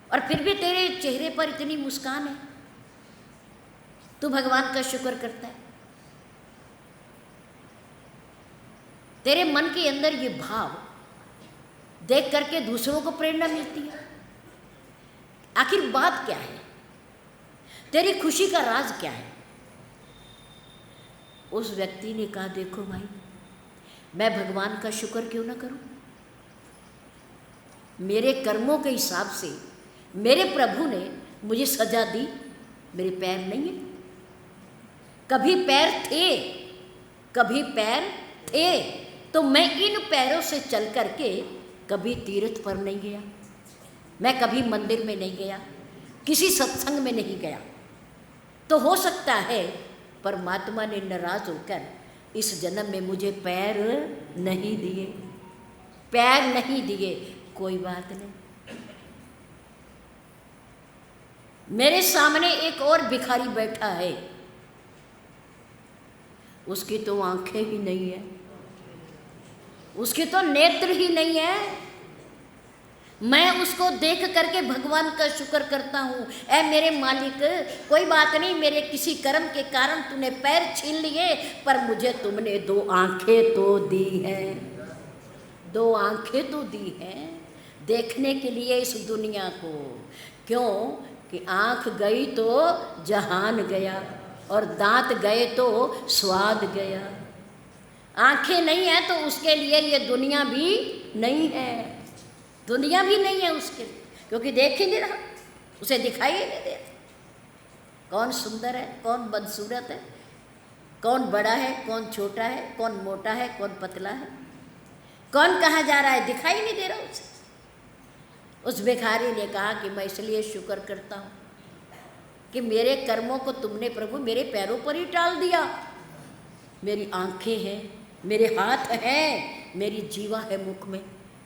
और फिर भी तेरे चेहरे पर इतनी मुस्कान है, तू भगवान का शुक्र करता है। तेरे मन के अंदर ये भाव देख करके दूसरों को प्रेरणा मिलती है। आखिर बात क्या है? तेरी खुशी का राज क्या है? उस व्यक्ति ने कहा, देखो भाई, मैं भगवान का शुक्र क्यों ना करूं? मेरे कर्मों के हिसाब से मेरे प्रभु ने मुझे सजा दी, मेरे पैर नहीं है। कभी पैर थे, कभी पैर थे, तो मैं इन पैरों से चल करके कभी तीर्थ पर नहीं गया, मैं कभी मंदिर में नहीं गया, किसी सत्संग में नहीं गया। तो हो सकता है परमात्मा ने नाराज होकर इस जन्म में मुझे पैर नहीं दिए, पैर नहीं दिए, कोई बात नहीं। मेरे सामने एक और भिखारी बैठा है, उसकी तो आंखें ही नहीं है, उसके तो नेत्र ही नहीं है, मैं उसको देख करके भगवान का शुक्र करता हूँ। ऐ मेरे मालिक, कोई बात नहीं, मेरे किसी कर्म के कारण तूने पैर छीन लिए, पर मुझे तुमने 2 आंखें तो दी हैं, 2 आंखें तो दी हैं देखने के लिए इस दुनिया को। क्यों कि आँख गई तो जहान गया, और दांत गए तो स्वाद गया। आंखें नहीं है तो उसके लिए ये दुनिया भी नहीं है, दुनिया भी नहीं है उसके लिए, क्योंकि देख ही नहीं रहा, उसे दिखाई ही नहीं दे रहा। कौन सुंदर है, कौन बदसूरत है, कौन बड़ा है, कौन छोटा है, कौन मोटा है, कौन पतला है, कौन कहाँ जा रहा है, दिखाई नहीं दे रहा उसे। उस भिखारी ने कहा कि मैं इसलिए शुक्र करता हूँ कि मेरे कर्मों को तुमने प्रभु मेरे पैरों पर ही टाल दिया। मेरी आंखें हैं, मेरे हाथ हैं, मेरी जीवा है मुख में,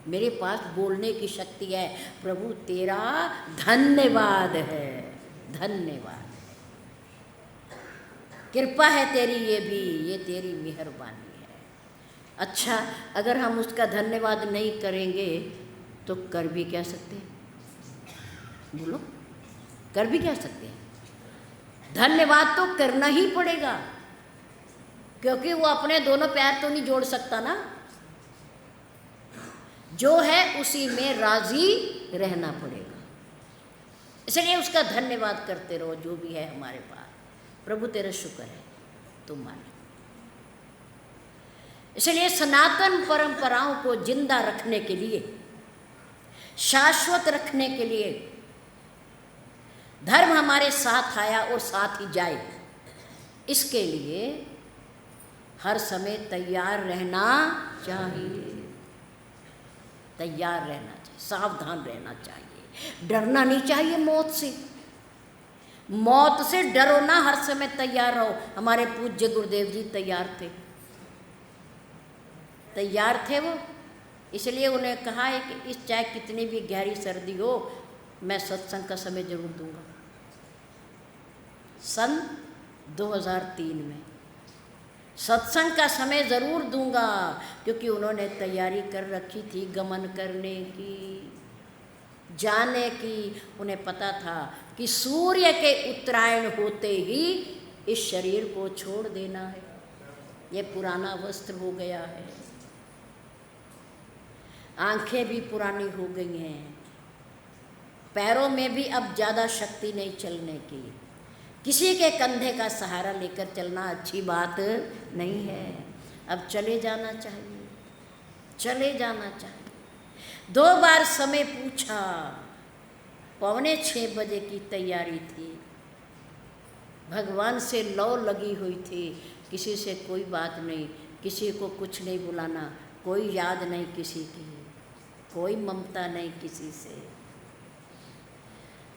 मेरे पास बोलने की शक्ति है। प्रभु तेरा धन्यवाद है, धन्यवाद, कृपा है तेरी, ये भी ये तेरी मेहरबानी है। अच्छा, अगर हम उसका धन्यवाद नहीं करेंगे तो कर भी क्या सकते हैं? बोलो, कर भी क्या सकते हैं? धन्यवाद तो करना ही पड़ेगा, क्योंकि वो अपने दोनों पैर तो नहीं जोड़ सकता ना। जो है उसी में राजी रहना पड़ेगा। इसलिए उसका धन्यवाद करते रहो, जो भी है हमारे पास। प्रभु तेरा शुक्र है, तुम मान। इसलिए सनातन परंपराओं को जिंदा रखने के लिए, शाश्वत रखने के लिए धर्म हमारे साथ आया और साथ ही जाए। इसके लिए हर समय तैयार रहना चाहिए, तैयार रहना चाहिए, सावधान रहना चाहिए, डरना नहीं चाहिए मौत से। मौत से डरो ना, हर समय तैयार रहो। हमारे पूज्य गुरुदेव जी तैयार थे, तैयार थे वो। इसलिए उन्हें कहा है कि इस चाहे कितनी भी गहरी सर्दी हो, मैं सत्संग का समय जरूर दूंगा। सन 2003 में सत्संग का समय ज़रूर दूंगा, क्योंकि उन्होंने तैयारी कर रखी थी गमन करने की, जाने की। उन्हें पता था कि सूर्य के उत्तरायण होते ही इस शरीर को छोड़ देना है, ये पुराना वस्त्र हो गया है, आंखें भी पुरानी हो गई हैं, पैरों में भी अब ज़्यादा शक्ति नहीं चलने की। किसी के कंधे का सहारा लेकर चलना अच्छी बात नहीं है। अब चले जाना चाहिए, चले जाना चाहिए। 2 बार समय पूछा, 5:45 बजे की तैयारी थी, भगवान से लौ लगी हुई थी। किसी से कोई बात नहीं, किसी को कुछ नहीं बुलाना, कोई याद नहीं किसी की, कोई ममता नहीं किसी से।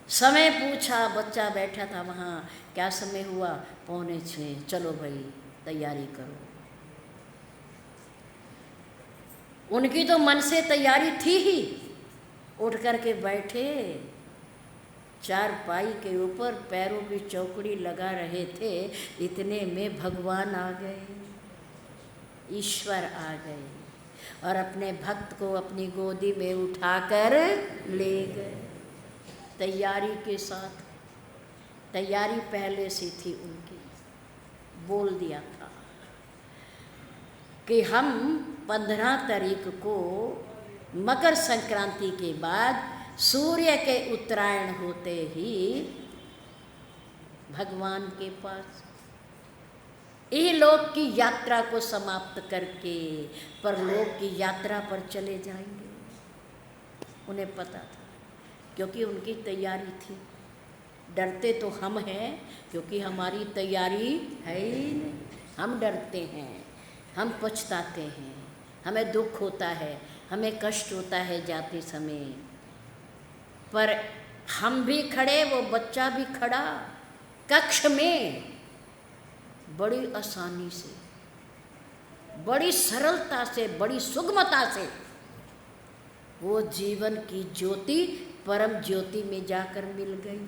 समय पूछा, बच्चा बैठा था वहाँ, क्या समय हुआ? 5:45, चलो भाई तैयारी करो। उनकी तो मन से तैयारी थी ही। उठ कर के बैठे, चारपाई के ऊपर पैरों की चौकड़ी लगा रहे थे, इतने में भगवान आ गए, ईश्वर आ गए और अपने भक्त को अपनी गोदी में उठाकर ले गए। तैयारी के साथ, तैयारी पहले से थी उनकी। बोल दिया था कि हम 15 तारीख को मकर संक्रांति के बाद सूर्य के उत्तरायण होते ही भगवान के पास इहलोक की यात्रा को समाप्त करके परलोक की यात्रा पर चले जाएंगे। उन्हें पता था, क्योंकि उनकी तैयारी थी। डरते तो हम हैं, क्योंकि हमारी तैयारी है ही नहीं। हम डरते हैं, हम पछताते हैं, हमें दुख होता है, हमें कष्ट होता है जाते समय। पर हम भी खड़े, वो बच्चा भी खड़ा, कक्ष में बड़ी आसानी से, बड़ी सरलता से, बड़ी सुगमता से वो जीवन की ज्योति परम ज्योति में जाकर मिल गई।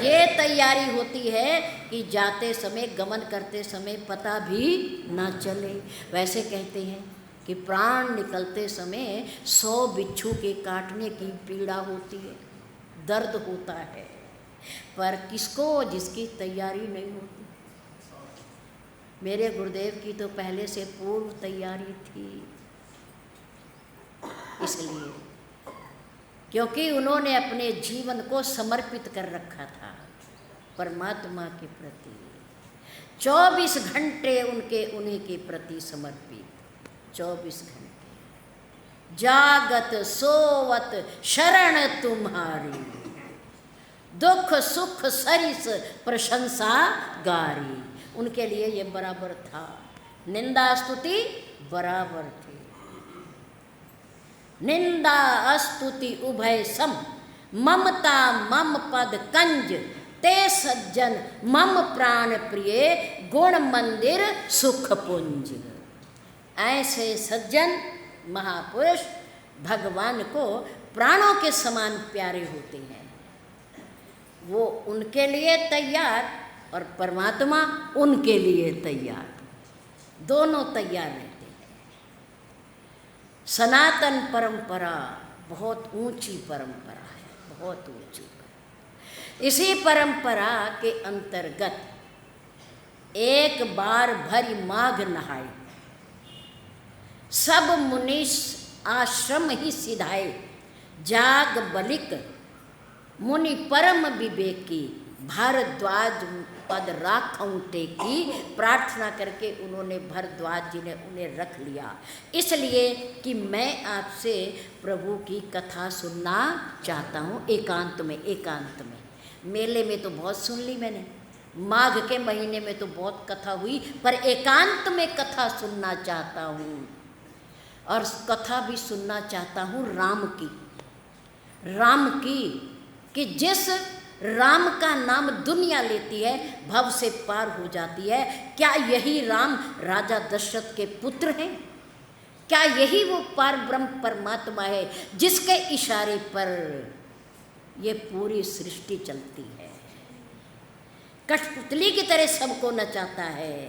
ये तैयारी होती है कि जाते समय, गमन करते समय पता भी ना चले। वैसे कहते हैं कि प्राण निकलते समय 100 बिच्छू के काटने की पीड़ा होती है, दर्द होता है, पर किसको? जिसकी तैयारी नहीं होती। मेरे गुरुदेव की तो पहले से पूर्व तैयारी थी, इसलिए क्योंकि उन्होंने अपने जीवन को समर्पित कर रखा था परमात्मा के प्रति। 24 घंटे उन्हीं के प्रति समर्पित, 24 घंटे जागत सोवत शरण तुम्हारी, दुख सुख सरिस प्रशंसा गारी। उनके लिए ये बराबर था, निंदा स्तुति बराबर थी। निंदा स्तुति उभय सम, ममता मम पद कंज, ते सज्जन मम प्राण प्रिय, गुण मंदिर सुख पुंज। ऐसे सज्जन महापुरुष भगवान को प्राणों के समान प्यारे होते हैं। वो उनके लिए तैयार और परमात्मा उनके लिए तैयार, दोनों तैयार रहते हैं। सनातन परंपरा बहुत ऊंची परंपरा है, बहुत ऊंची। इसी परंपरा के अंतर्गत एक बार भरी माघ नहाए, सब मुनीष आश्रम ही सिधाए, जाग बलिक मुनि परम विवेकी, भारद्वाज पद राखऊं टेकी। प्रार्थना करके उन्होंने भरद्वाज जी ने उन्हें रख लिया, इसलिए कि मैं आपसे प्रभु की कथा सुनना चाहता हूँ एकांत में। एकांत में, मेले में तो बहुत सुन ली मैंने, माघ के महीने में तो बहुत कथा हुई, पर एकांत में कथा सुनना चाहता हूँ। और कथा भी सुनना चाहता हूँ राम की, राम की, कि जिस राम का नाम दुनिया लेती है भव से पार हो जाती है। क्या यही राम राजा दशरथ के पुत्र हैं? क्या यही वो पार ब्रह्म परमात्मा है जिसके इशारे पर ये पूरी सृष्टि चलती है? कठपुतली की तरह सबको नचाता है,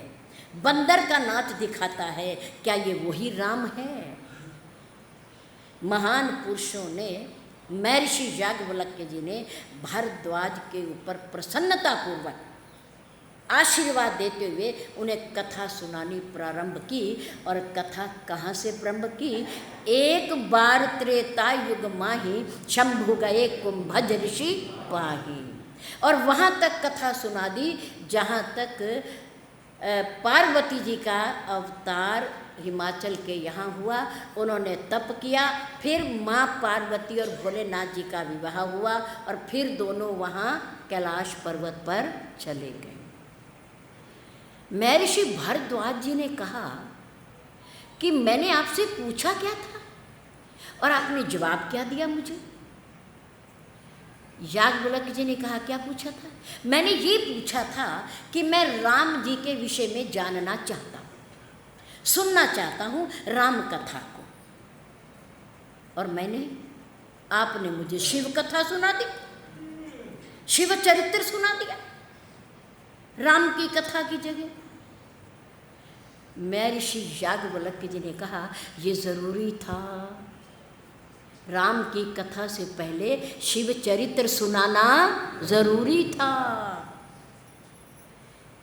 बंदर का नाच दिखाता है। क्या ये वही राम है? महान पुरुषों ने, महर्षि याज्ञवल्क्य जी ने भारद्वाज के ऊपर प्रसन्नता पूर्वक आशीर्वाद देते हुए उन्हें कथा सुनानी प्रारंभ की। और कथा कहाँ से प्रारंभ की? एक बार त्रेता युग माही, शंभु गए कुंभज ऋषि पाही। और वहाँ तक कथा सुना दी जहाँ तक पार्वती जी का अवतार हिमाचल के यहाँ हुआ, उन्होंने तप किया, फिर माँ पार्वती और भोलेनाथ जी का विवाह हुआ और फिर दोनों वहाँ कैलाश पर्वत पर चले गए। महर्षि भारद्वाज जी ने कहा कि मैंने आपसे पूछा क्या था और आपने जवाब क्या दिया मुझे? याज्ञवल्क्य जी ने कहा क्या पूछा था? मैंने ये पूछा था कि मैं राम जी के विषय में जानना चाहता हूँ, सुनना चाहता हूँ राम कथा को। और आपने मुझे शिव कथा सुना दी, शिव चरित्र सुना दिया राम की कथा की जगह। महर्षि याज्ञवल्क्य जी ने कहा ये जरूरी था, राम की कथा से पहले शिव चरित्र सुनाना जरूरी था।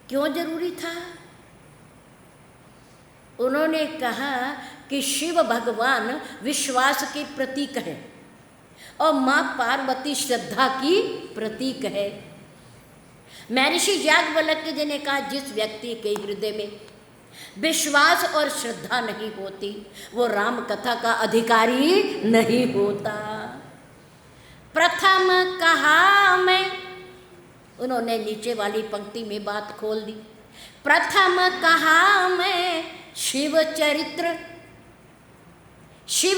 क्यों जरूरी था? उन्होंने कहा कि शिव भगवान विश्वास के प्रतीक है और माँ पार्वती श्रद्धा की प्रतीक है। महर्षि याज्ञवल्क्य जी ने कहा जिस व्यक्ति के हृदय में विश्वास और श्रद्धा नहीं होती वो राम कथा का अधिकारी नहीं होता। प्रथम कहा मैं, उन्होंने नीचे वाली पंक्ति में बात खोल दी। प्रथम कहा मैं शिव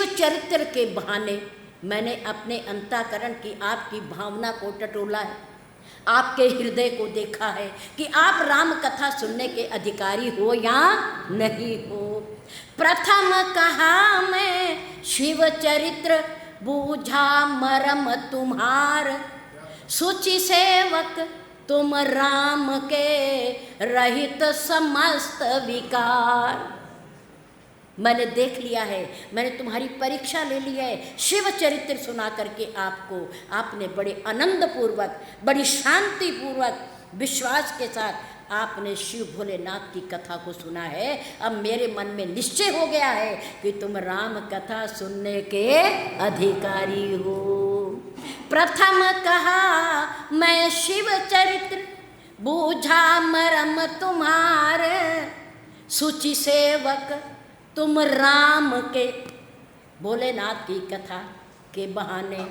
चरित्र के बहाने मैंने अपने अंतःकरण की आपकी भावना को टटोला है, आपके हृदय को देखा है कि आप राम कथा सुनने के अधिकारी हो या नहीं हो। प्रथम कहा मैं शिव चरित्र बूझा मरम तुम्हार, सूचि सेवक तुम राम के रहित समस्त विकार। मैंने देख लिया है, मैंने तुम्हारी परीक्षा ले ली है। शिव चरित्र सुना करके आपको, आपने बड़े आनंद पूर्वक, बड़ी शांति पूर्वक, विश्वास के साथ आपने शिव भोलेनाथ की कथा को सुना है। अब मेरे मन में निश्चय हो गया है कि तुम राम कथा सुनने के अधिकारी हो। प्रथम कहा मैं शिव चरित्र, बूझा मरम तुम्हारे, सूचि सेवक तुम राम के। भोलेनाथ की कथा के बहाने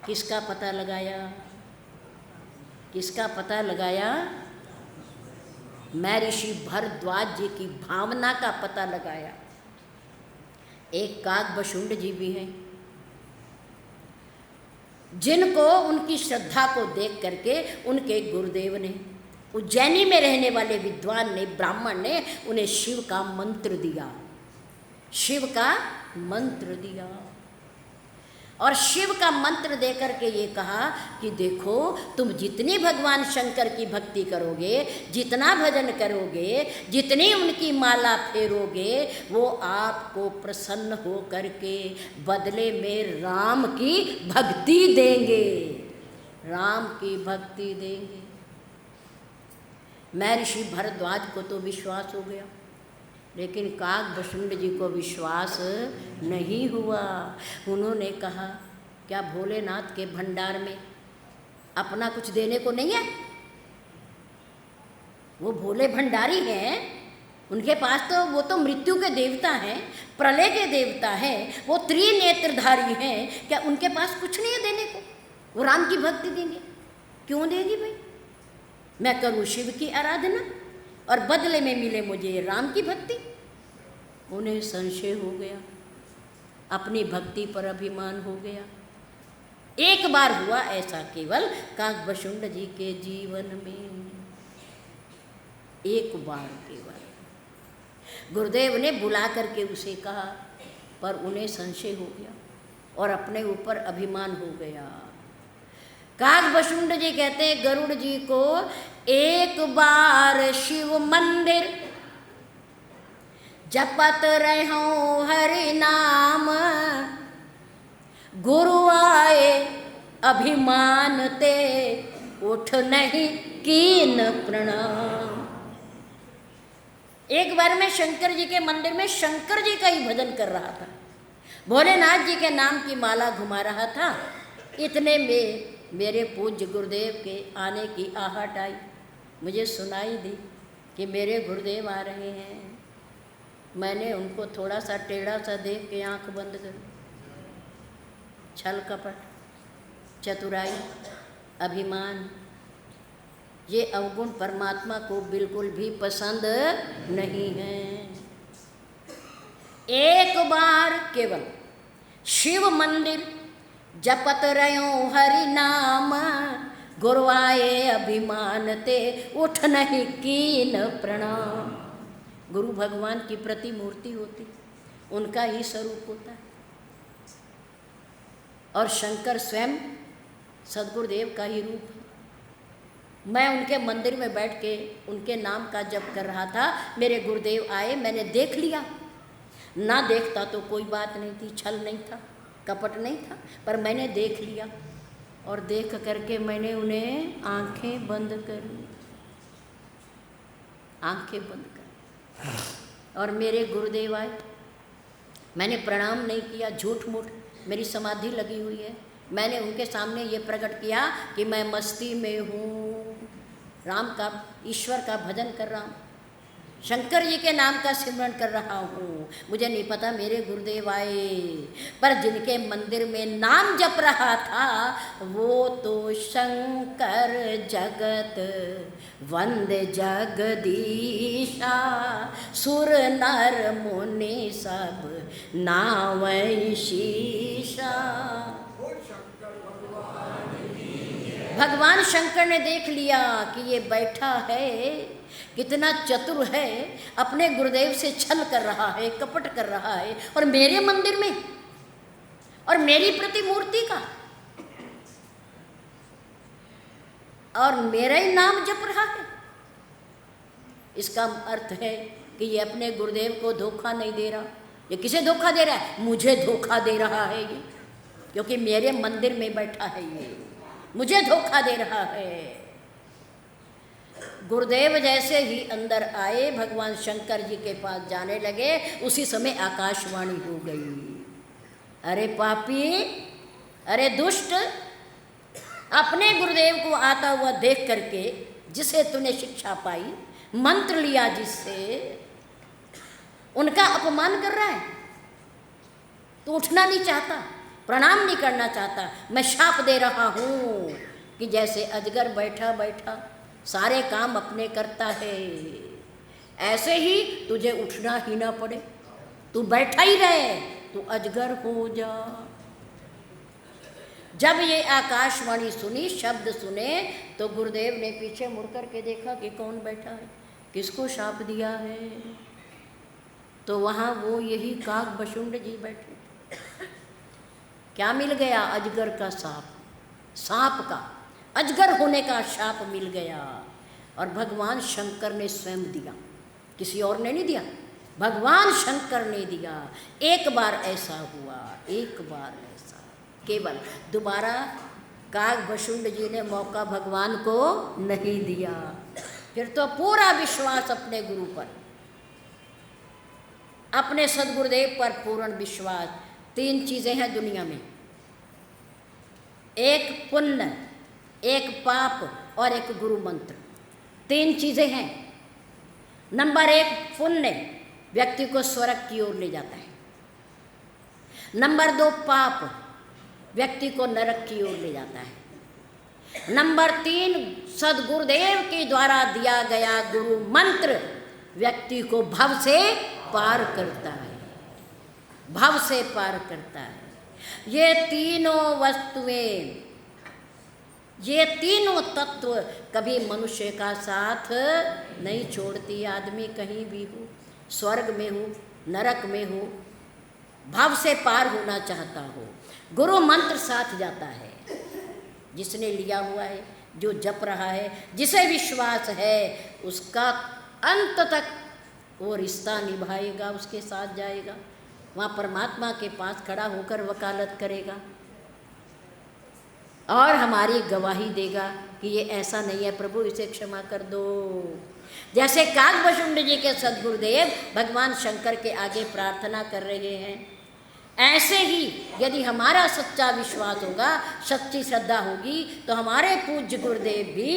किसका पता लगाया? किसका पता लगाया? मैं ऋषि भरद्वाज जी की भावना का पता लगाया। एक काकभशुंड जी भी हैं जिनको उनकी श्रद्धा को देख करके उनके गुरुदेव ने, उज्जैनी में रहने वाले विद्वान ने, ब्राह्मण ने उन्हें शिव का मंत्र दिया, शिव का मंत्र दिया। और शिव का मंत्र दे करके ये कहा कि देखो तुम जितनी भगवान शंकर की भक्ति करोगे, जितना भजन करोगे, जितनी उनकी माला फेरोगे, वो आपको प्रसन्न हो करके बदले में राम की भक्ति देंगे, राम की भक्ति देंगे। महर्षि भरद्वाज को तो विश्वास हो गया, लेकिन काकभशुंड जी को विश्वास नहीं हुआ। उन्होंने कहा क्या भोलेनाथ के भंडार में अपना कुछ देने को नहीं है? वो भोले भंडारी हैं, उनके पास तो, वो तो मृत्यु के देवता हैं, प्रलय के देवता हैं, वो त्रिनेत्रधारी हैं, क्या उनके पास कुछ नहीं है देने को? वो राम की भक्ति देंगे? क्यों देंगे भाई? मैं करूँ शिव की आराधना और बदले में मिले मुझे राम की भक्ति। उन्हें संशय हो गया, अपनी भक्ति पर अभिमान हो गया। एक बार हुआ ऐसा केवल काकभशुंड जी के जीवन में, एक बार केवल। गुरुदेव ने बुला करके उसे कहा, पर उन्हें संशय हो गया और अपने ऊपर अभिमान हो गया। काकभशुंड जी कहते हैं गरुड़ जी को, एक बार शिव मंदिर जपत रहो हरि नाम, गुरु आए अभिमान ते, उठ नहीं कीन प्रणाम। एक बार मैं शंकर जी के मंदिर में शंकर जी का ही भजन कर रहा था, भोलेनाथ जी के नाम की माला घुमा रहा था। इतने में मेरे पूज्य गुरुदेव के आने की आहट आई, मुझे सुनाई दी कि मेरे गुरुदेव आ रहे हैं। मैंने उनको थोड़ा सा टेढ़ा सा देख के आंख बंद कर, छल कपट, चतुराई, अभिमान, ये अवगुण परमात्मा को बिल्कुल भी पसंद नहीं है। एक बार केवल शिव मंदिर जपत रहो हरि नाम, गुरु आए अभिमान ते, उठ नहीं कीन प्रणाम। गुरु भगवान की प्रतिमूर्ति होती, उनका ही स्वरूप होता है। और शंकर स्वयं सद्गुरुदेव का ही रूप है। मैं उनके मंदिर में बैठ के उनके नाम का जप कर रहा था, मेरे गुरुदेव आए, मैंने देख लिया। ना देखता तो कोई बात नहीं थी, छल नहीं था, कपट नहीं था, पर मैंने देख लिया। और देख करके मैंने उन्हें आंखें बंद कर ली, आंखें बंद कर। और मेरे गुरुदेव आए, मैंने प्रणाम नहीं किया, झूठ मूठ, मेरी समाधि लगी हुई है। मैंने उनके सामने ये प्रकट किया कि मैं मस्ती में हूँ, राम का, ईश्वर का भजन कर रहा हूँ, शंकर जी के नाम का सिमरन कर रहा हूँ। मुझे नहीं पता मेरे गुरुदेव आए, पर जिनके मंदिर में नाम जप रहा था वो तो शंकर जगत वंदे जगदीशा, सुर नर मुनि सब नावै शीशा। भगवान शंकर ने देख लिया कि ये बैठा है, कितना चतुर है, अपने गुरुदेव से छल कर रहा है, कपट कर रहा है, और मेरे मंदिर में और मेरी प्रतिमूर्ति का, और मेरा ही नाम जप रहा है। इसका अर्थ है कि ये अपने गुरुदेव को धोखा नहीं दे रहा, ये किसे धोखा दे रहा है? मुझे धोखा दे रहा है ये, क्योंकि मेरे मंदिर में बैठा है ये, मुझे धोखा दे रहा है। गुरुदेव जैसे ही अंदर आए, भगवान शंकर जी के पास जाने लगे, उसी समय आकाशवाणी हो गई, अरे पापी, अरे दुष्ट, अपने गुरुदेव को आता हुआ देख करके, जिसे तूने शिक्षा पाई, मंत्र लिया जिससे, उनका अपमान कर रहा है। तू उठना नहीं चाहता, प्रणाम नहीं करना चाहता। मैं शाप दे रहा हूँ कि जैसे अजगर बैठा बैठा सारे काम अपने करता है, ऐसे ही तुझे उठना ही ना पड़े, तू बैठा ही रहे, तू अजगर हो जा। जब ये आकाशवाणी सुनी, शब्द सुने, तो गुरुदेव ने पीछे मुड़ कर के देखा कि कौन बैठा है, किसको शाप दिया है। तो वहाँ वो यही काकभशुंड जी बैठे। क्या मिल गया? अजगर का साप, सांप का, अजगर होने का शाप मिल गया। और भगवान शंकर ने स्वयं दिया, किसी और ने नहीं दिया, भगवान शंकर ने दिया। एक बार ऐसा हुआ, एक बार ऐसा, केवल दोबारा काकभशुंड जी ने मौका भगवान को नहीं दिया। फिर तो पूरा विश्वास अपने गुरु पर, अपने सदगुरुदेव पर पूर्ण विश्वास। 3 चीज़ें हैं दुनिया में, एक पुण्य, एक पाप और एक गुरु मंत्र। 3 चीज़ें हैं। नंबर 1 पुण्य व्यक्ति को स्वर्ग की ओर ले जाता है। नंबर 2 पाप व्यक्ति को नरक की ओर ले जाता है। नंबर 3 सदगुरुदेव के द्वारा दिया गया गुरु मंत्र व्यक्ति को भव से पार करता है, भव से पार करता है। ये तीनों वस्तुएं, ये तीनों तत्व कभी मनुष्य का साथ नहीं छोड़ती। आदमी कहीं भी हो, स्वर्ग में हो, नरक में हो, भव से पार होना चाहता हो, गुरु मंत्र साथ जाता है। जिसने लिया हुआ है, जो जप रहा है, जिसे विश्वास है, उसका अंत तक वो रिश्ता निभाएगा, उसके साथ जाएगा, वहाँ परमात्मा के पास खड़ा होकर वकालत करेगा और हमारी गवाही देगा कि ये ऐसा नहीं है, प्रभु इसे क्षमा कर दो। जैसे काकभशुंड जी के सदगुरुदेव भगवान शंकर के आगे प्रार्थना कर रहे हैं, ऐसे ही यदि हमारा सच्चा विश्वास होगा, सच्ची श्रद्धा होगी, तो हमारे पूज्य गुरुदेव भी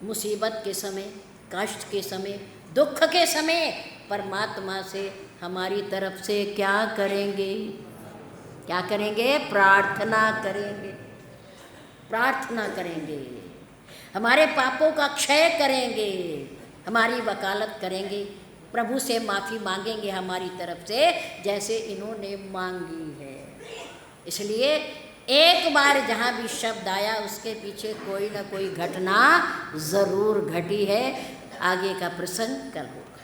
मुसीबत के समय, कष्ट के समय, दुख के समय परमात्मा से हमारी तरफ से क्या करेंगे? क्या करेंगे? प्रार्थना करेंगे, प्रार्थना करेंगे, हमारे पापों का क्षय करेंगे, हमारी वकालत करेंगे, प्रभु से माफ़ी मांगेंगे हमारी तरफ से, जैसे इन्होंने मांगी है। इसलिए एक बार जहाँ भी शब्द आया, उसके पीछे कोई ना कोई घटना ज़रूर घटी है। आगे का प्रसंग कल होगा।